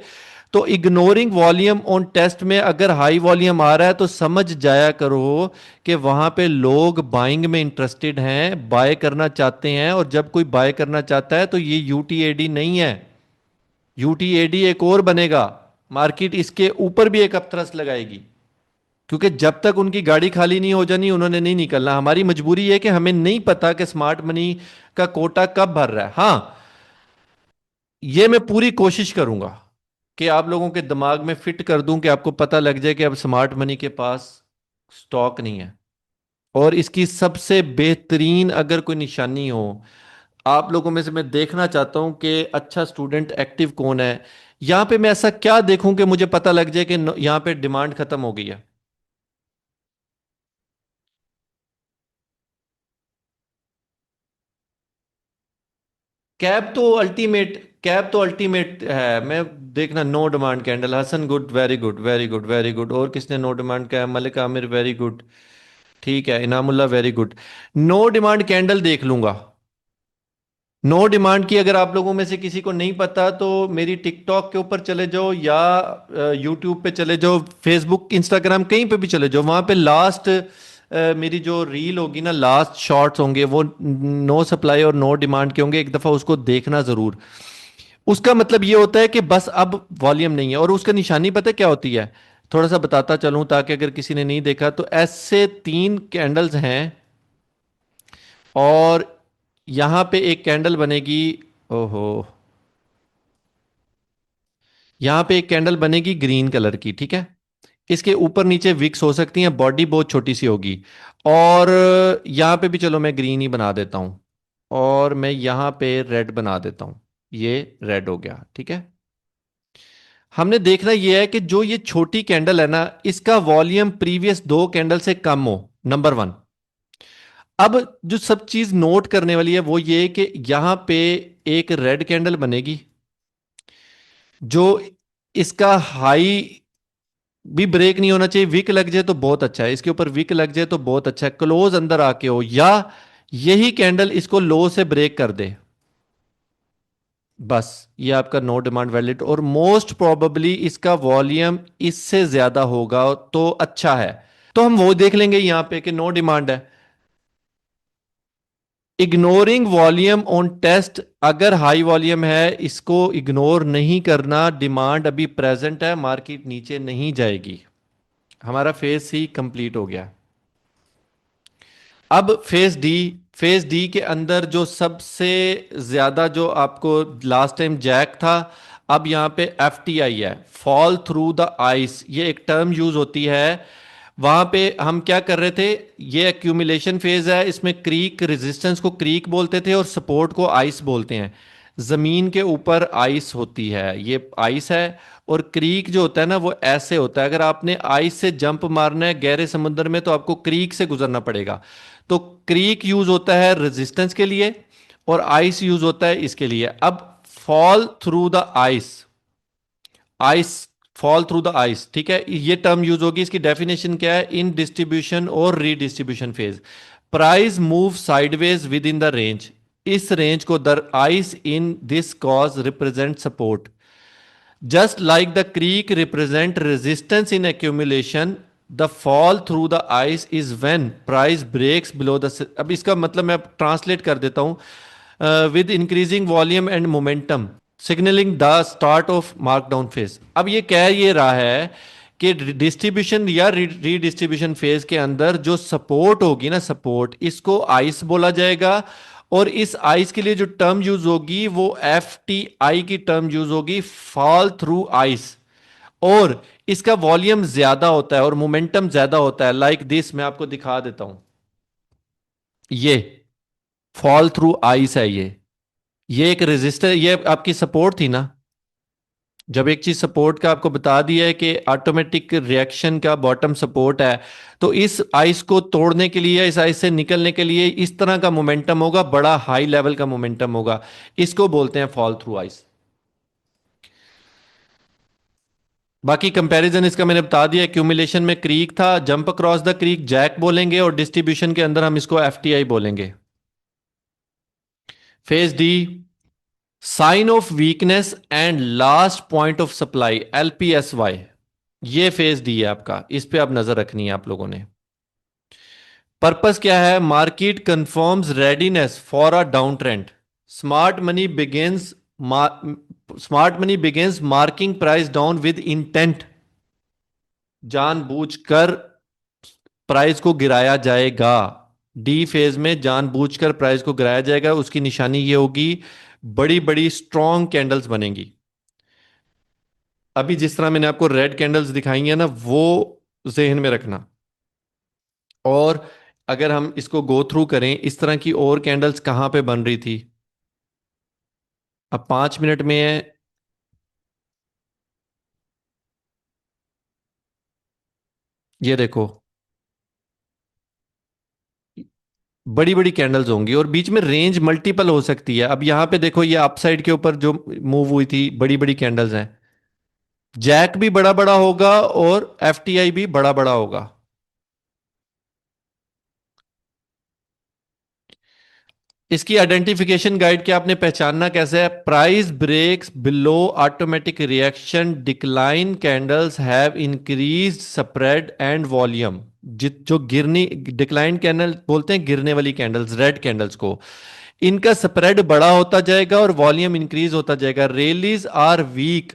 तो इग्नोरिंग वॉल्यूम ऑन टेस्ट में अगर हाई वॉल्यूम आ रहा है तो समझ जाया करो कि वहां पे लोग बाइंग में इंटरेस्टेड हैं, बाय करना चाहते हैं। और जब कोई बाय करना चाहता है तो ये यूटीएडी नहीं है, यूटीएडी एक और बनेगा। मार्केट इसके ऊपर भी एक अपथ्रस्ट लगाएगी, क्योंकि जब तक उनकी गाड़ी खाली नहीं हो जानी उन्होंने नहीं निकलना। हमारी मजबूरी है कि हमें नहीं पता कि स्मार्ट मनी का कोटा कब भर रहा है। हाँ, ये मैं पूरी कोशिश करूंगा कि आप लोगों के दिमाग में फिट कर दूं कि आपको पता लग जाए कि अब स्मार्ट मनी के पास स्टॉक नहीं है। और इसकी सबसे बेहतरीन अगर कोई निशानी हो, आप लोगों में से मैं देखना चाहता हूं कि अच्छा स्टूडेंट एक्टिव कौन है। यहां पे मैं ऐसा क्या देखूं कि मुझे पता लग जाए कि यहां पे डिमांड खत्म हो गई है? कैब तो अल्टीमेट है। मैं देखना, no demand candle, Hasan good, very good very good very good. और किसने नो डिमांड का है? Malik Aamir, very good. ठीक है, Inamullah, very good. No demand candle देख लूंगा। नो डिमांड की अगर आप लोगों में से किसी को नहीं पता तो मेरी टिकटॉक के ऊपर चले जाओ, या यूट्यूब पे चले जाओ, फेसबुक, इंस्टाग्राम, कहीं पे भी चले जाओ। वहां पे लास्ट मेरी जो रील होगी ना, लास्ट शॉर्ट्स होंगे वो नो सप्लाई और नो डिमांड के होंगे। एक दफा उसको देखना जरूर। उसका मतलब ये होता है कि बस अब वॉल्यूम नहीं है। और उसका निशानी पता है क्या होती है? थोड़ा सा बताता चलूं ताकि अगर किसी ने नहीं देखा तो, ऐसे तीन कैंडल्स हैं और यहां पे एक कैंडल बनेगी। ओहो, यहां पे एक कैंडल बनेगी ग्रीन कलर की, ठीक है। इसके ऊपर नीचे विक्स हो सकती हैं, बॉडी बहुत छोटी सी होगी। और यहां पे भी चलो मैं ग्रीन ही बना देता हूं, और मैं यहां पे रेड बना देता हूं। ये रेड हो गया, ठीक है। हमने देखना यह है कि जो ये छोटी कैंडल है ना, इसका वॉल्यूम प्रीवियस दो कैंडल से कम हो, नंबर वन। अब जो सब चीज नोट करने वाली है वो ये कि यहां पे एक रेड कैंडल बनेगी, जो इसका हाई भी ब्रेक नहीं होना चाहिए। विक लग जाए तो बहुत अच्छा है, इसके ऊपर विक लग जाए तो बहुत अच्छा है, क्लोज अंदर आके हो, या यही कैंडल इसको लो से ब्रेक कर दे, बस ये आपका नो डिमांड वैलिड। और मोस्ट प्रोबेबली इसका वॉल्यूम इससे ज्यादा होगा तो अच्छा है। तो हम वो देख लेंगे यहां पे कि नो डिमांड है। इग्नोरिंग वॉल्यूम ऑन टेस्ट, अगर हाई वॉल्यूम है इसको इग्नोर नहीं करना, डिमांड अभी प्रेजेंट है, मार्केट नीचे नहीं जाएगी। हमारा फेज सी कंप्लीट हो गया। अब फेज डी के अंदर जो सबसे ज्यादा जो आपको लास्ट टाइम जैक था, अब यहां पे एफ टी आई है, फॉल थ्रू द आइस, ये एक टर्म यूज होती है। वहां पे हम क्या कर रहे थे? ये एक्यूमुलेशन फेज है, इसमें क्रीक, रेजिस्टेंस को क्रीक बोलते थे और सपोर्ट को आइस बोलते हैं। जमीन के ऊपर आइस होती है, ये आइस है। और क्रीक जो होता है ना वो ऐसे होता है, अगर आपने आइस से जंप मारना है गहरे समुद्र में तो आपको क्रीक से गुजरना पड़ेगा। तो क्रीक यूज होता है रेजिस्टेंस के लिए, और आइस यूज होता है इसके लिए। अब fall through the ice, ice, fall through the ice, ठीक है, ये टर्म यूज होगी। इसकी डेफिनेशन क्या है? इन डिस्ट्रीब्यूशन और redistribution phase, price move sideways within the range, इस रेंज को the ice in this case represent support, just like the creek represent resistance in accumulation, the fall through the ice is when price breaks below the. अब इसका मतलब मैं ट्रांसलेट कर देता हूं। with increasing volume and momentum signaling the start of markdown phase। अब ये कह ये रहा है कि डिस्ट्रीब्यूशन या रीडिस्ट्रीब्यूशन फेज के अंदर जो सपोर्ट होगी ना, सपोर्ट, इसको आइस बोला जाएगा। और इस आइस के लिए जो टर्म यूज होगी वो एफ टी आई की टर्म यूज होगी, फॉल थ्रू आइस। और इसका वॉल्यूम ज्यादा होता है और मोमेंटम ज्यादा होता है, लाइक दिस। मैं आपको दिखा देता हूं, ये फॉल थ्रू आइस है। ये एक रेजिस्टर, ये आपकी सपोर्ट थी ना। जब एक चीज सपोर्ट का आपको बता दिया है कि ऑटोमेटिक रिएक्शन का बॉटम सपोर्ट है, तो इस आइस को तोड़ने के लिए, इस आइस से निकलने के लिए इस तरह का मोमेंटम होगा, बड़ा हाई लेवल का मोमेंटम होगा। इसको बोलते हैं फॉल थ्रू आइस। बाकी कंपैरिजन इसका मैंने बता दिया। एक्यूमुलेशन में क्रीक था, jump across the creek JAC बोलेंगे, और डिस्ट्रीब्यूशन के अंदर हम इसको एफटीआई बोलेंगे। Phase D, sign of weakness and last point of supply, LPSY. ये फेज डी है आपका, इस पे आप नजर रखनी है आप लोगों ने। पर्पस क्या है? Market confirms readiness for a down trend. Smart money begins smart money begins marking price down with intent. जानबूझकर प्राइस को गिराया जाएगा। डी फेज में जानबूझकर प्राइस को गिराया जाएगा, उसकी निशानी ये होगी, बड़ी बड़ी स्ट्रॉन्ग कैंडल्स बनेंगी। अभी जिस तरह मैंने आपको रेड कैंडल्स दिखाई है ना, वो जहन में रखना। और अगर हम इसको गो थ्रू करें, इस तरह की और कैंडल्स कहां पे बन रही थी, अब 5 मिनट में है। ये देखो, बड़ी बड़ी कैंडल्स होंगी और बीच में रेंज मल्टीपल हो सकती है। अब यहां पे देखो, ये अपसाइड के ऊपर जो मूव हुई थी, बड़ी बड़ी कैंडल्स हैं। जैक भी बड़ा बड़ा होगा और एफटीआई भी बड़ा बड़ा होगा। इसकी आइडेंटिफिकेशन गाइड क्या, आपने पहचानना कैसे है? Price breaks below automatic reaction decline candles have increased spread and volume. जित जो गिरनी, डिक्लाइन कैंडल बोलते हैं गिरने वाली कैंडल्स, रेड कैंडल्स को, इनका स्प्रेड बड़ा होता जाएगा और वॉल्यूम इंक्रीज होता जाएगा। Rallies are weak.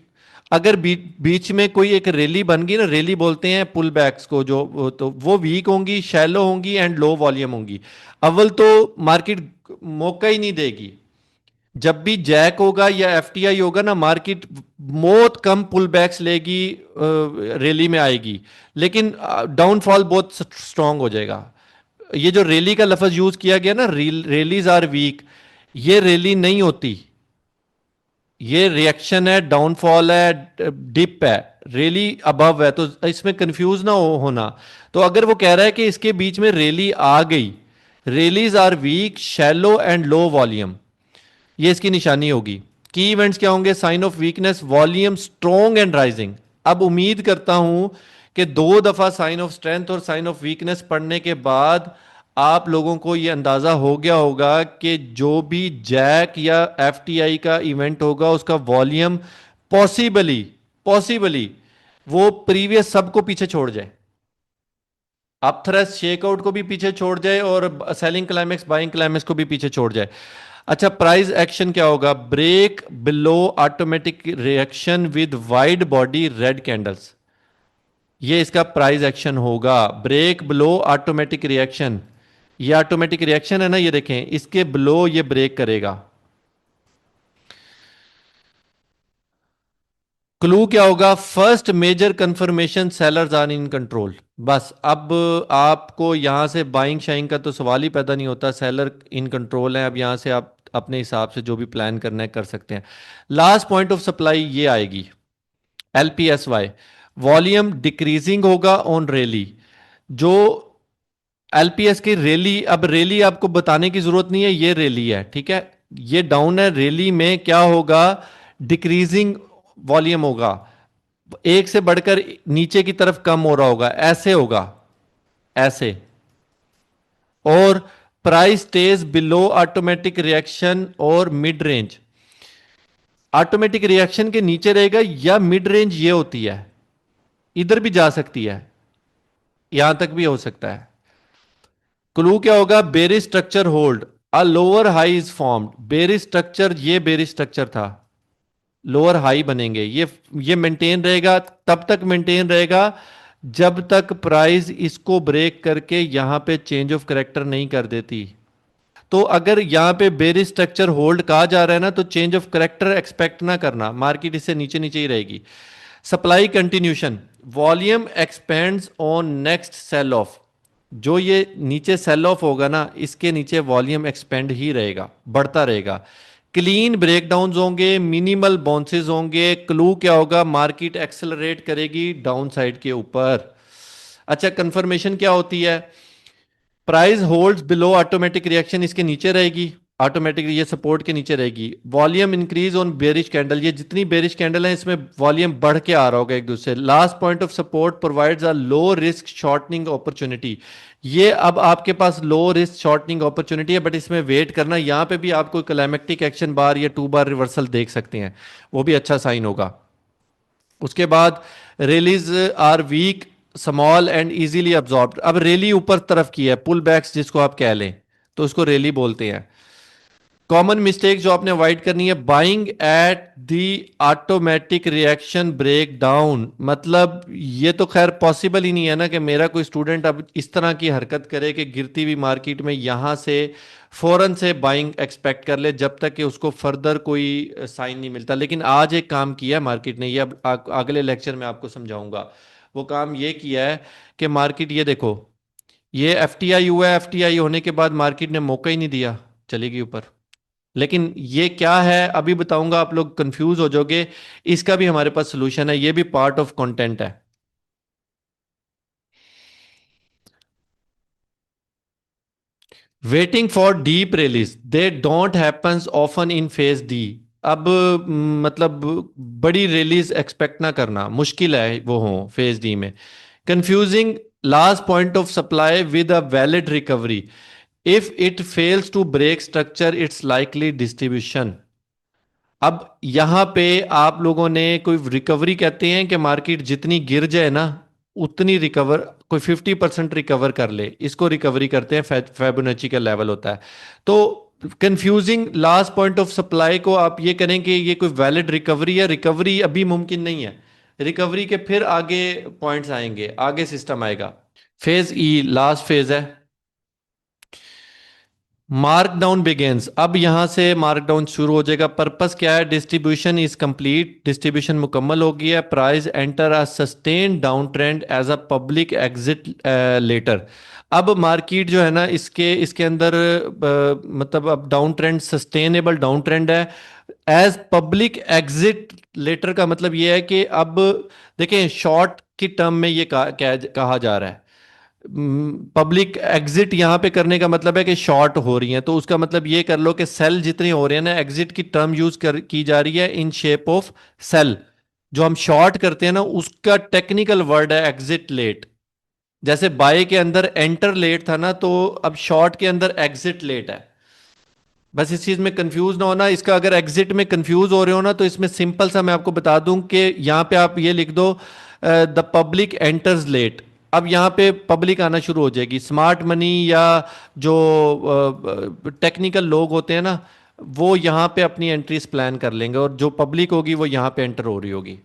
अगर बीच में कोई एक रैली बन गई ना, रैली बोलते हैं पुल बैक्स को, जो तो वो वीक होंगी, शैलो होंगी एंड लो वॉल्यूम होंगी। अव्वल तो मार्केट मौका ही नहीं देगी। जब भी जैक होगा या एफटीआई होगा ना, मार्केट बहुत कम पुल बैक्स लेगी, रैली में आएगी, लेकिन डाउनफॉल बहुत स्ट्रांग हो जाएगा। ये जो रैली का लफ्ज यूज किया गया ना, रैलीज आर वीक, ये रैली नहीं होती, ये रिएक्शन है, डाउनफॉल है, डिप है। रैली अबव है, तो इसमें कंफ्यूज ना होना। तो अगर वो कह रहा है कि इसके बीच में रैली आ गई, rallies are weak, shallow and low volume, ये इसकी निशानी होगी। की इवेंट्स क्या होंगे? Sign of weakness, volume strong and rising. अब उम्मीद करता हूं कि 2 दफा साइन ऑफ स्ट्रेंथ और साइन ऑफ वीकनेस पढ़ने के बाद आप लोगों को यह अंदाजा हो गया होगा कि जो भी जैक या एफटीआई का इवेंट होगा, उसका वॉल्यूम पॉसिबली पॉसिबली वो प्रीवियस सबको पीछे छोड़ जाए, अपथ्रस्ट शेकआउट को भी पीछे छोड़ जाए और सेलिंग क्लाइमेक्स बाइंग क्लाइमेक्स को भी पीछे छोड़ जाए। अच्छा, प्राइस एक्शन क्या होगा? Break below automatic reaction with wide body red candles. ये इसका प्राइस एक्शन होगा, ब्रेक बिलो ऑटोमेटिक रिएक्शन। ये ऑटोमेटिक रिएक्शन है ना, ये देखें, इसके बिलो ये ब्रेक करेगा। क्लू क्या होगा? First major confirmation sellers are in control. बस अब आपको यहां से बाइंग शाइंग का तो सवाल ही पैदा नहीं होता, सेलर इन कंट्रोल है। अब यहां से आप अपने हिसाब से जो भी प्लान करना है कर सकते हैं। लास्ट पॉइंट ऑफ सप्लाई ये आएगी, एलपीएसवाई। वॉल्यूम डिक्रीजिंग होगा ऑन रैली। जो एलपीएस की रैली, अब रैली आपको बताने की जरूरत नहीं है, ये रैली है, ठीक है। ये डाउन है, रैली में क्या होगा? डिक्रीजिंग वॉल्यूम होगा, एक से बढ़कर नीचे की तरफ कम हो रहा होगा, ऐसे होगा, ऐसे। और price stage below automatic reaction और मिड रेंज। ऑटोमेटिक रिएक्शन के नीचे रहेगा, या मिड रेंज ये होती है, इधर भी जा सकती है, यहां तक भी हो सकता है। क्लू क्या होगा? Bearish structure hold. A lower high is formed, bearish structure, ये बेरिश स्ट्रक्चर था, लोअर हाई बनेंगे, ये मेंटेन रहेगा, तब तक मेंटेन रहेगा जब तक प्राइस इसको ब्रेक करके यहां पे चेंज ऑफ करेक्टर नहीं कर देती। तो अगर यहां पे बेरिश स्ट्रक्चर होल्ड कहा जा रहा है ना, तो चेंज ऑफ करेक्टर एक्सपेक्ट ना करना, मार्केट इससे नीचे नीचे ही रहेगी। Supply continuation, volume expands on next sell off, जो ये नीचे सेल ऑफ होगा ना, इसके नीचे वॉल्यूम एक्सपेंड ही रहेगा, बढ़ता रहेगा। क्लीन ब्रेकडाउन होंगे, मिनिमल बाउंसेस होंगे, क्लू क्या होगा, मार्केट एक्सेलरेट करेगी डाउन साइड के ऊपर। अच्छा, कंफर्मेशन क्या होती है, price holds below automatic reaction, इसके नीचे रहेगी, ऑटोमेटिक ये सपोर्ट के नीचे रहेगी। Volume increase on bearish candle, ये जितनी बेरिश कैंडल है इसमें वॉल्यूम बढ़ के आ रहा होगा एक दूसरे। Last point of support provides a low risk shortening opportunity, ये अब आपके पास लो रिस्क शॉर्टनिंग अपॉर्चुनिटी है, बट इसमें वेट करना, यहां पे भी आपको क्लाइमेक्टिक एक्शन बार या 2 बार रिवर्सल देख सकते हैं, वो भी अच्छा साइन होगा। उसके बाद rallies are weak, small and easily absorb, अब रेली ऊपर तरफ की है, पुल बैक्स जिसको आप कह लें, तो उसको रेली बोलते हैं। कॉमन मिस्टेक जो आपने अवॉइड करनी है, buying at the automatic reaction break down, मतलब ये तो खैर पॉसिबल ही नहीं है ना कि मेरा कोई स्टूडेंट अब इस तरह की हरकत करे कि गिरती हुई मार्केट में यहां से फौरन से बाइंग एक्सपेक्ट कर ले, जब तक कि उसको फर्दर कोई साइन नहीं मिलता। लेकिन आज एक काम किया है मार्केट ने, ये अब अगले लेक्चर में आपको समझाऊंगा। वो काम ये किया है कि मार्केट, ये देखो, ये एफटीआई हुआ है, एफटीआई होने के बाद मार्केट ने मौका ही नहीं दिया, चलेगी ऊपर। लेकिन ये क्या है अभी बताऊंगा, आप लोग कंफ्यूज हो जाओगे, इसका भी हमारे पास सोल्यूशन है, ये भी पार्ट ऑफ कंटेंट है। Waiting for deep release, they don't happens often in phase D, अब मतलब बड़ी रिलीज एक्सपेक्ट ना करना, मुश्किल है वो हो फेज डी में। Confusing last point of supply with a valid recovery, if it fails to break structure it's likely distribution. अब यहां पे आप लोगों ने कोई रिकवरी, कहते हैं कि मार्केट जितनी गिर जाए ना उतनी रिकवर, कोई 50% रिकवर कर ले, इसको रिकवरी करते हैं, फेबोनाची का लेवल होता है। तो confusing last point of supply को आप ये करें कि ये कोई वैलिड रिकवरी है, रिकवरी अभी मुमकिन नहीं है, रिकवरी के फिर आगे पॉइंट्स आएंगे, आगे सिस्टम आएगा। फेज ई लास्ट फेज है। मार्क डाउन बिगेन्स, अब यहां से मार्क डाउन शुरू हो जाएगा। पर्पस क्या है, डिस्ट्रीब्यूशन इज कंप्लीट, डिस्ट्रीब्यूशन मुकम्मल हो गई है। Price enter a sustain down trend as a public exit later, अब मार्केट जो है ना, इसके इसके अंदर मतलब अब down trend, sustainable down trend है। एज पब्लिक एग्जिट लेटर का मतलब ये है कि अब देखें, शॉर्ट की टर्म में ये कहा जा रहा है, पब्लिक एग्जिट यहां पे करने का मतलब है कि शॉर्ट हो रही है, तो उसका मतलब ये कर लो कि सेल जितनी हो रही है ना, एग्जिट की टर्म यूज की जा रही है इन शेप ऑफ सेल। जो हम शॉर्ट करते हैं ना, उसका टेक्निकल वर्ड है एग्जिट लेट। जैसे बाय के अंदर एंटर लेट था ना, तो अब शॉर्ट के अंदर एग्जिट लेट है। बस इस चीज में कंफ्यूज ना होना, इसका अगर एग्जिट में कंफ्यूज हो रहे हो ना, तो इसमें सिंपल सा मैं आपको बता दूं कि यहां पे आप ये लिख दो, द पब्लिक एंटर्स लेट। अब यहां पे पब्लिक आना शुरू हो जाएगी, स्मार्ट मनी या जो टेक्निकल लोग होते हैं ना, वो यहां पे अपनी एंट्रीज प्लान कर लेंगे, और जो पब्लिक होगी वो यहां पे एंटर हो रही होगी।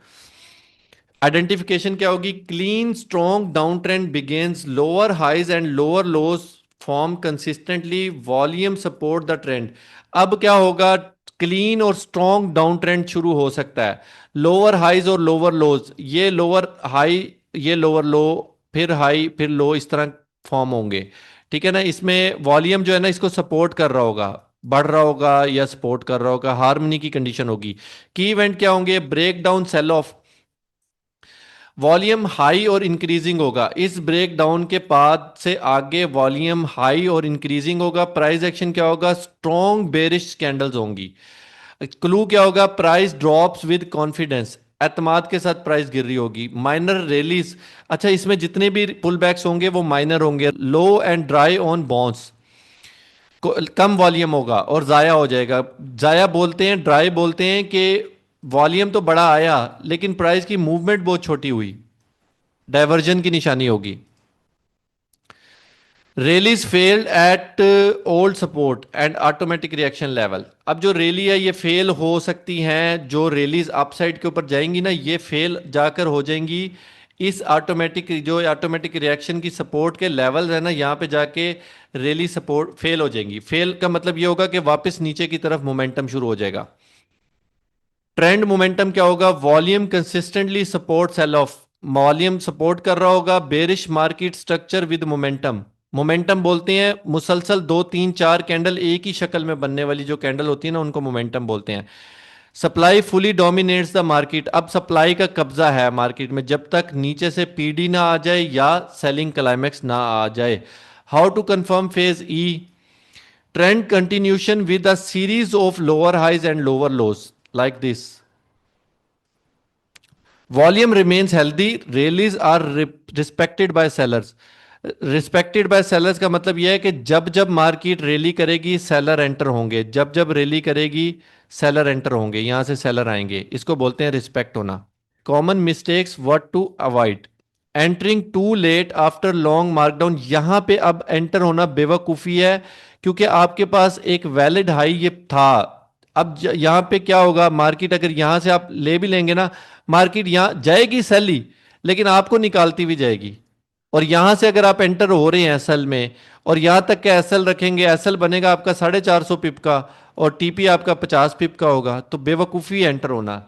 आइडेंटिफिकेशन क्या होगी, clean strong down trend begins, lower highs and lower lows form consistently, volume support the trend. अब क्या होगा, क्लीन और स्ट्रॉन्ग डाउन ट्रेंड शुरू हो सकता है। लोअर हाइज और लोअर लोज, ये लोअर हाई, ये लोअर लो, फिर हाई, फिर लो, इस तरह फॉर्म होंगे। ठीक है ना, इसमें वॉल्यूम जो है ना, इसको सपोर्ट कर रहा होगा, बढ़ रहा होगा या सपोर्ट कर रहा होगा, हार्मनी की कंडीशन होगी। की इवेंट क्या होंगे, break down, sell off, volume high और इंक्रीजिंग होगा, इस ब्रेक डाउन के बाद से आगे वॉल्यूम हाई और इंक्रीजिंग होगा। प्राइस एक्शन क्या होगा, स्ट्रॉन्ग बेरिश कैंडल्स होंगी। क्लू क्या होगा, प्राइस ड्रॉप्स विद कॉन्फिडेंस, एतमाद के साथ प्राइस गिर रही होगी। माइनर रैलीज, अच्छा इसमें जितने भी पुल बैक्स होंगे वो माइनर होंगे। Low and dry on bounce, कम वॉल्यूम होगा और जाया हो जाएगा। जाया बोलते हैं, ड्राई बोलते हैं कि वॉल्यूम तो बड़ा आया लेकिन प्राइस की मूवमेंट बहुत छोटी हुई, डाइवर्जन की निशानी होगी। Rallies failed at old support and automatic reaction level. अब जो रेली है ये फेल हो सकती हैं, जो रेलीज अपसाइड के ऊपर जाएंगी ना ये फेल जाकर हो जाएंगी इस ऑटोमेटिक, जो ऑटोमेटिक रिएक्शन की सपोर्ट के लेवल है ना यहाँ पे जाके रेली सपोर्ट फेल हो जाएंगी। फेल का मतलब ये होगा कि वापस नीचे की तरफ मोमेंटम शुरू हो जाएगा। ट्रेंड मोमेंटम क्या होगा? Volume consistently support sell off. Volume support कर रहा होगा bearish market structure with momentum. Momentum बोलते हैं मुसलसल दो तीन चार कैंडल एक ही शक्ल में बनने वाली जो कैंडल होती है ना उनको मोमेंटम बोलते हैं। Supply fully dominates the market. अब सप्लाई का कब्जा है मार्केट में जब तक नीचे से पीडी ना आ जाए या सेलिंग क्लाइमेक्स ना आ जाए। How to confirm phase E? Trend continuation with a series of lower highs and lower lows like this. Volume remains healthy, rallies are respected by sellers. Respected by sellers का मतलब यह है कि जब जब मार्केट रैली करेगी सेलर एंटर होंगे, जब जब रैली करेगी सेलर एंटर होंगे, यहां से सेलर आएंगे, इसको बोलते हैं रिस्पेक्ट होना। Common mistakes what to avoid? Entering too late after long markdown. यहां पे अब एंटर होना बेवकूफी है क्योंकि आपके पास एक वैलिड हाई ये था। अब यहां पे क्या होगा, मार्केट अगर यहां से आप ले भी लेंगे ना, मार्केट यहां जाएगी सेल ही, लेकिन आपको निकालती भी जाएगी। और यहां से अगर आप एंटर हो रहे हैं एसएल में और यहां तक के एसएल रखेंगे, एसएल बनेगा आपका 450 पिप का और टीपी आपका 50 पिप का होगा, तो बेवकूफी एंटर होना।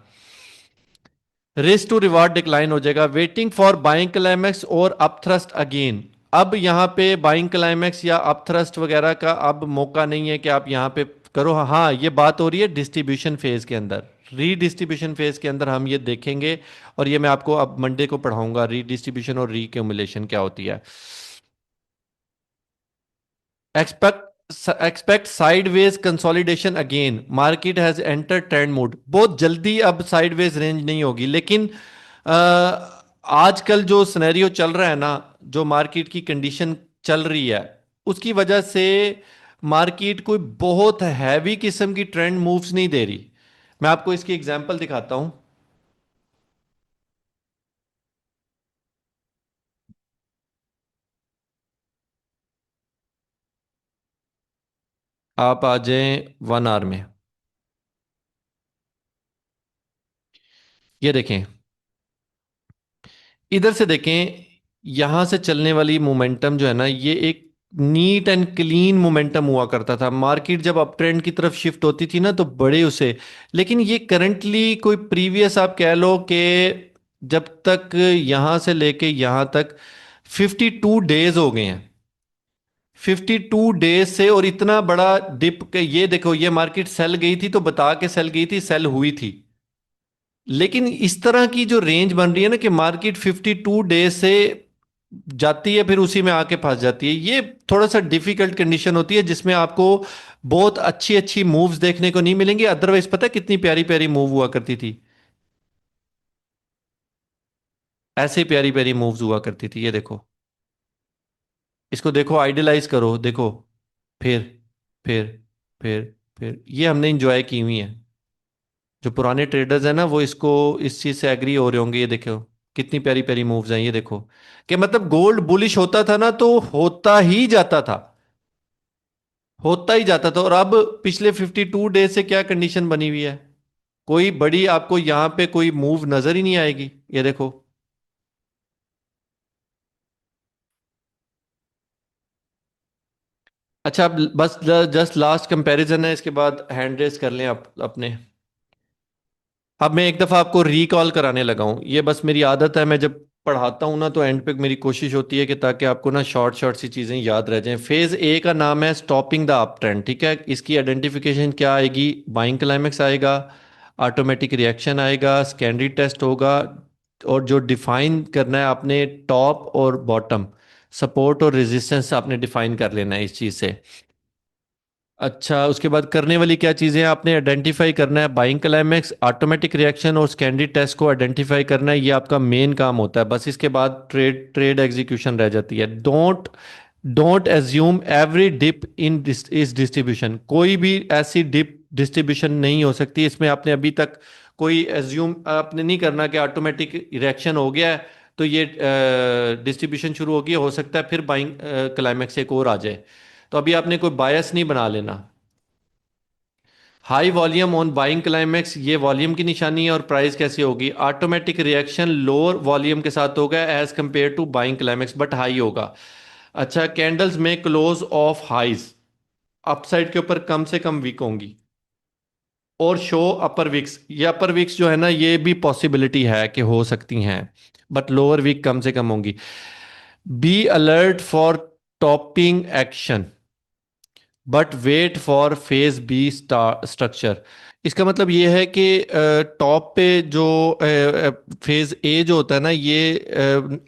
रिस्क टू रिवार्ड डिक्लाइन हो जाएगा। वेटिंग फॉर बाइंग क्लाइमैक्स और अपथ्रस्ट अगेन। अब यहां पे बाइंग क्लाइमैक्स या अपथ्रस्ट वगैरह का अब मौका नहीं है कि आप यहां पे करो। हाँ, ये बात हो रही है डिस्ट्रीब्यूशन फेज के अंदर। रीडिस्ट्रीब्यूशन फेज के अंदर हम ये देखेंगे और ये मैं आपको अब मंडे को पढ़ाऊंगा, रीडिस्ट्रीब्यूशन और रीक्यूमुलेशन क्या होती है। Expect sideways consolidation again, market has enter trend mode. बहुत जल्दी अब साइडवेज रेंज नहीं होगी, लेकिन आजकल जो सिनेरियो चल रहा है ना, जो मार्केट की कंडीशन चल रही है उसकी वजह से मार्केट कोई बहुत हैवी किस्म की ट्रेंड मूव्स नहीं दे रही। मैं आपको इसकी एग्जांपल दिखाता हूं। आप आ जाएं 1 आवर में। ये देखें, इधर से देखें, यहां से चलने वाली मोमेंटम जो है ना ये एक नीट एंड क्लीन मोमेंटम हुआ करता था। मार्केट जब अप ट्रेंड की तरफ शिफ्ट होती थी ना तो बड़े उसे, लेकिन ये करंटली कोई प्रीवियस आप कह लो कि जब तक यहां से लेके यहां तक 52 डेज हो गए हैं। 52 डेज से और इतना बड़ा डिप के, ये देखो ये मार्केट सेल गई थी तो बता के सेल गई थी, सेल हुई थी। लेकिन इस तरह की जो रेंज बन रही है ना कि मार्केट 52 डेज से जाती है फिर उसी में आके फंस जाती है, ये थोड़ा सा डिफिकल्ट कंडीशन होती है जिसमें आपको बहुत अच्छी अच्छी मूव्स देखने को नहीं मिलेंगी। अदरवाइज पता है कितनी प्यारी प्यारी मूव हुआ करती थी, ऐसे प्यारी प्यारी मूव्स हुआ करती थी। ये देखो, इसको देखो, आइडियलाइज करो, देखो, फिर फिर फिर ये हमने इंजॉय की हुई है। जो पुराने ट्रेडर्स हैं ना वो इसको, इस चीज से एग्री हो रहे होंगे। ये देखो कितनी प्यारी प्यारी मूव्स हैं, ये देखो कि मतलब गोल्ड बुलिश होता था ना तो होता ही जाता था, होता ही जाता था। और अब पिछले 52 डेज से क्या कंडीशन बनी हुई है, कोई बड़ी आपको यहां पे कोई मूव नजर ही नहीं आएगी। ये देखो। अच्छा, अब बस जस्ट लास्ट कंपैरिजन है, इसके बाद हैंड रेस कर लें आप अपने। अब मैं एक दफा आपको रिकॉल कराने लगा हूं, ये बस मेरी आदत है, मैं जब पढ़ाता हूं ना तो एंड पे मेरी कोशिश होती है कि ताकि आपको ना शॉर्ट शॉर्ट सी चीजें याद रह जाएं। फेज ए का नाम है स्टॉपिंग द अप ट्रेंड, ठीक है। इसकी आइडेंटिफिकेशन क्या आएगी? बाइंग क्लाइमेक्स आएगा, ऑटोमेटिक रिएक्शन आएगा, सेकेंडरी टेस्ट होगा, और जो डिफाइन करना है आपने टॉप और बॉटम, सपोर्ट और रेजिस्टेंस आपने डिफाइन कर लेना है इस चीज से। अच्छा, उसके बाद करने वाली क्या चीज़ें हैं? आपने आइडेंटिफाई करना है बाइंग क्लाइमेक्स, ऑटोमेटिक रिएक्शन और सेकेंडरी टेस्ट को आइडेंटिफाई करना है। ये आपका मेन काम होता है। बस इसके बाद ट्रेड ट्रेड एग्जीक्यूशन रह जाती है। Don't don't assume every dip in इस डिस्ट्रीब्यूशन। कोई भी ऐसी डिप डिस्ट्रीब्यूशन नहीं हो सकती इसमें। आपने अभी तक कोई एज्यूम आपने नहीं करना कि ऑटोमेटिक रिएक्शन हो गया है तो ये डिस्ट्रीब्यूशन शुरू होगी, हो सकता है फिर बाइंग क्लाइमेक्स एक और आ जाए। तो अभी आपने कोई बायस नहीं बना लेना। High volume on buying climax, ये वॉल्यूम की निशानी है, और प्राइस कैसे होगी? ऑटोमेटिक रिएक्शन लोअर वॉल्यूम के साथ होगा as compare to buying climax, but high होगा। अच्छा, कैंडल्स में क्लोज ऑफ हाइज, अपसाइड के ऊपर कम से कम वीक होंगी, और शो अपर विक्स, ये अपर विक्स जो है ना, ये भी पॉसिबिलिटी है कि हो सकती हैं, बट लोअर विक कम से कम होंगी। Be alert for topping action, but wait for phase B structure. इसका मतलब ये है कि टॉप पे जो फेज ए जो होता है ना, ये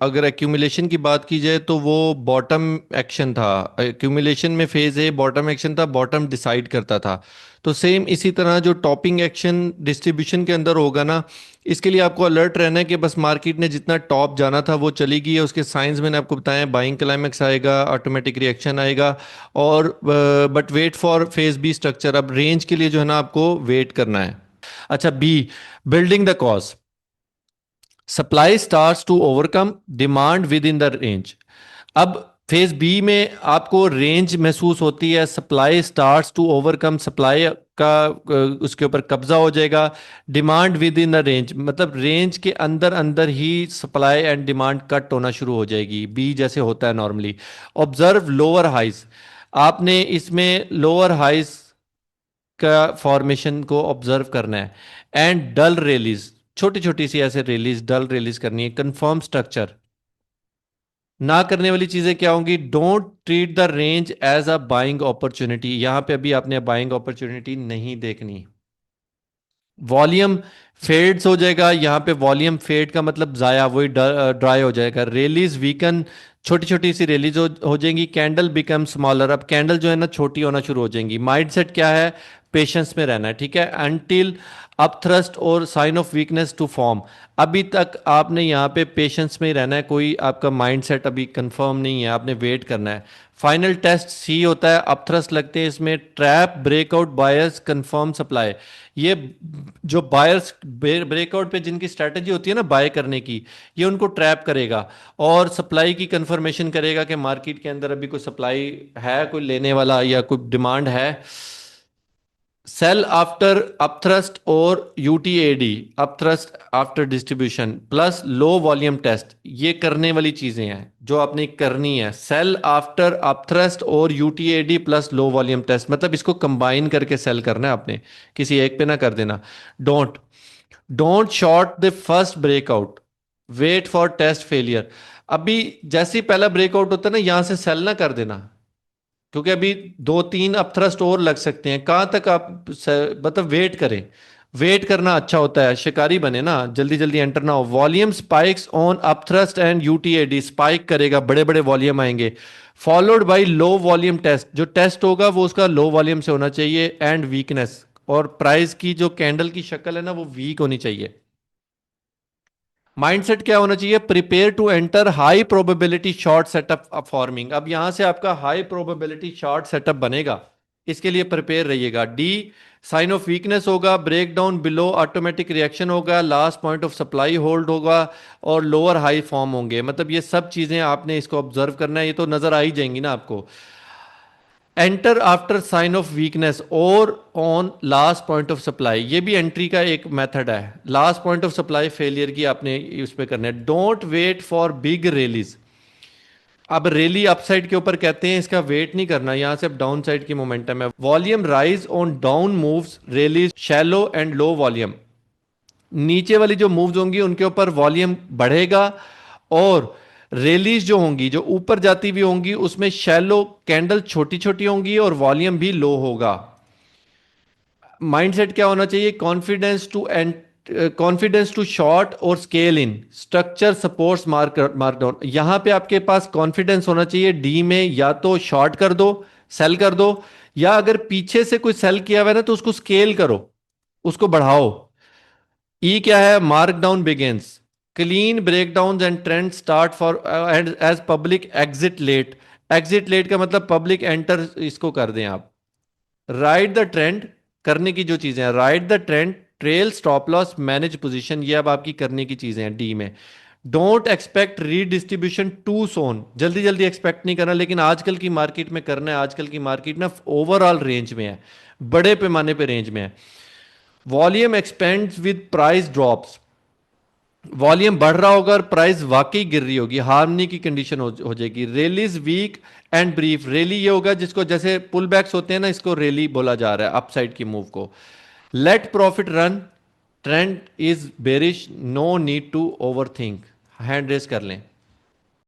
अगर एक्यूमुलेशन की बात की जाए तो वो बॉटम एक्शन था। एक्यूमुलेशन में फेज ए बॉटम एक्शन था, बॉटम डिसाइड करता था। तो सेम इसी तरह जो टॉपिंग एक्शन डिस्ट्रीब्यूशन के अंदर होगा ना, इसके लिए आपको अलर्ट रहना है कि बस मार्केट ने जितना टॉप जाना था वो चली गई है। उसके साइंस मैंने आपको बताया, बाइंग क्लाइमेक्स आएगा, ऑटोमेटिक रिएक्शन आएगा, और but wait for phase B structure. अब रेंज के लिए जो है ना आपको वेट करना है। अच्छा, B, building the cause, supply starts to overcome demand within the range. अब फेज बी में आपको रेंज महसूस होती है, supply starts to overcome, supply का उसके ऊपर कब्जा हो जाएगा। Demand within the range, मतलब रेंज के अंदर अंदर ही सप्लाई एंड डिमांड कट होना शुरू हो जाएगी, बी जैसे होता है नॉर्मली। ऑब्जर्व लोअर हाइज, आपने इसमें लोअर हाइज का फॉर्मेशन को ऑब्जर्व करना है। एंड डल रिलीज, छोटी छोटी सी ऐसे रिलीज, डल रिलीज करनी है। कंफर्म स्ट्रक्चर, ना करने वाली चीजें क्या होंगी? Don't treat the range as a buying opportunity, यहां पे अभी आपने बाइंग अपॉर्चुनिटी नहीं देखनी। वॉल्यूम फेड्स हो जाएगा, यहाँ पे वॉल्यूम फेड का मतलब जाया, वही ड्राई हो जाएगा। रेलीज वीकन, छोटी छोटी सी रिलीज हो जाएंगी। कैंडल बिकम स्मॉलर, अब कैंडल जो है ना छोटी होना शुरू हो जाएंगी। माइंडसेट क्या है? पेशेंस में रहना है, ठीक है। अनटिल अप थ्रस्ट और sign of weakness to form, अभी तक आपने यहाँ पे पेशेंस में ही रहना है, कोई आपका माइंडसेट अभी कंफर्म नहीं है, आपने वेट करना है। फाइनल टेस्ट सी होता है, अप थ्रस्ट लगते हैं इसमें, trap breakout buyers confirm supply. ये जो बायर्स ब्रेकआउट पे जिनकी स्ट्रैटेजी होती है ना बाय करने की, ये उनको ट्रैप करेगा और सप्लाई की कंफर्मेशन करेगा कि मार्केट के अंदर अभी कोई सप्लाई है, कोई लेने वाला या कोई डिमांड है। सेल आफ्टर अपथ्रस्ट और UTAD, upthrust after distribution plus low volume test, ये करने वाली चीजें हैं जो आपने करनी है। सेल आफ्टर अपथ्रस्ट और यूटीएडी प्लस लो वॉल्यूम टेस्ट, मतलब इसको कंबाइन करके सेल करना है आपने, किसी एक पे ना कर देना। Don't don't short the first breakout, wait for test failure. अभी जैसे ही पहला ब्रेकआउट होता है ना, यहां से सेल ना कर देना, क्योंकि अभी दो तीन अपथ्रस्ट और लग सकते हैं। कहाँ तक आप मतलब वेट करें, वेट करना अच्छा होता है, शिकारी बने ना, जल्दी जल्दी एंटर ना हो। Volume spikes on upthrust and UTAD, spike करेगा, बड़े बड़े वॉल्यूम आएंगे। Followed by low volume test, जो टेस्ट होगा वो उसका लो वॉल्यूम से होना चाहिए। एंड वीकनेस, और प्राइस की जो कैंडल की शक्ल है ना वो वीक होनी चाहिए। माइंडसेट क्या होना चाहिए? Prepare to enter high probability short setup forming. अब यहां से आपका हाई प्रोबेबिलिटी शॉर्ट सेटअप बनेगा, इसके लिए प्रिपेयर रहिएगा। डी, साइन ऑफ वीकनेस होगा, break down below automatic reaction होगा, last point of supply hold होगा, और लोअर हाई फॉर्म होंगे। मतलब ये सब चीजें आपने इसको ऑब्जर्व करना है, ये तो नजर आ ही जाएंगी ना आपको। Enter after sign of weakness और on last point of supply, ये भी एंट्री का एक मेथड है। Last point of supply failure की आपने उस पर करना है। Don't wait for big rallies, अब रैली अपसाइड के ऊपर कहते हैं, इसका वेट नहीं करना, यहां से अब डाउन साइड की मोमेंटम है। Volume rise on down moves, rallies shallow and low volume, नीचे वाली जो मूव्स होंगी उनके ऊपर वॉल्यूम बढ़ेगा, और रैलीज जो होंगी जो ऊपर जाती हुई होंगी उसमें शैलो, कैंडल छोटी छोटी होंगी और वॉल्यूम भी लो होगा। माइंडसेट क्या होना चाहिए? Confidence to and confidence to short और scale in, structure supports markdown. यहां पे आपके पास कॉन्फिडेंस होना चाहिए डी में, या तो शॉर्ट कर दो, सेल कर दो, या अगर पीछे से कोई सेल किया हुआ है ना तो उसको स्केल करो, उसको बढ़ाओ। ई क्या है? Markdown begins, clean breakdown and trend start for and as public exit late. Exit late का मतलब पब्लिक एंटर इसको कर दें आप। राइड द ट्रेंड, करने की जो चीजें हैं, ride the trend, trail, stop loss, manage position, ये अब आपकी करने की चीजें हैं डी में। डोंट एक्सपेक्ट रीडिस्ट्रीब्यूशन टू सोन, जल्दी जल्दी एक्सपेक्ट नहीं करना, लेकिन आजकल की मार्केट में करना है। आजकल की मार्केट ना ओवरऑल रेंज में है, बड़े पैमाने पे रेंज में है। Volume expends with price drops, volume बढ़ रहा होगा और प्राइस वाकई गिर रही होगी, हार्मनी की कंडीशन हो जाएगी। Rally is weak and brief, rally ये होगा जिसको जैसे पुल बैक्स होते हैं ना, इसको रैली बोला जा रहा है अपसाइड की मूव को। Let profit run, trend is bearish, no need to overthink. Hand raise कर लें।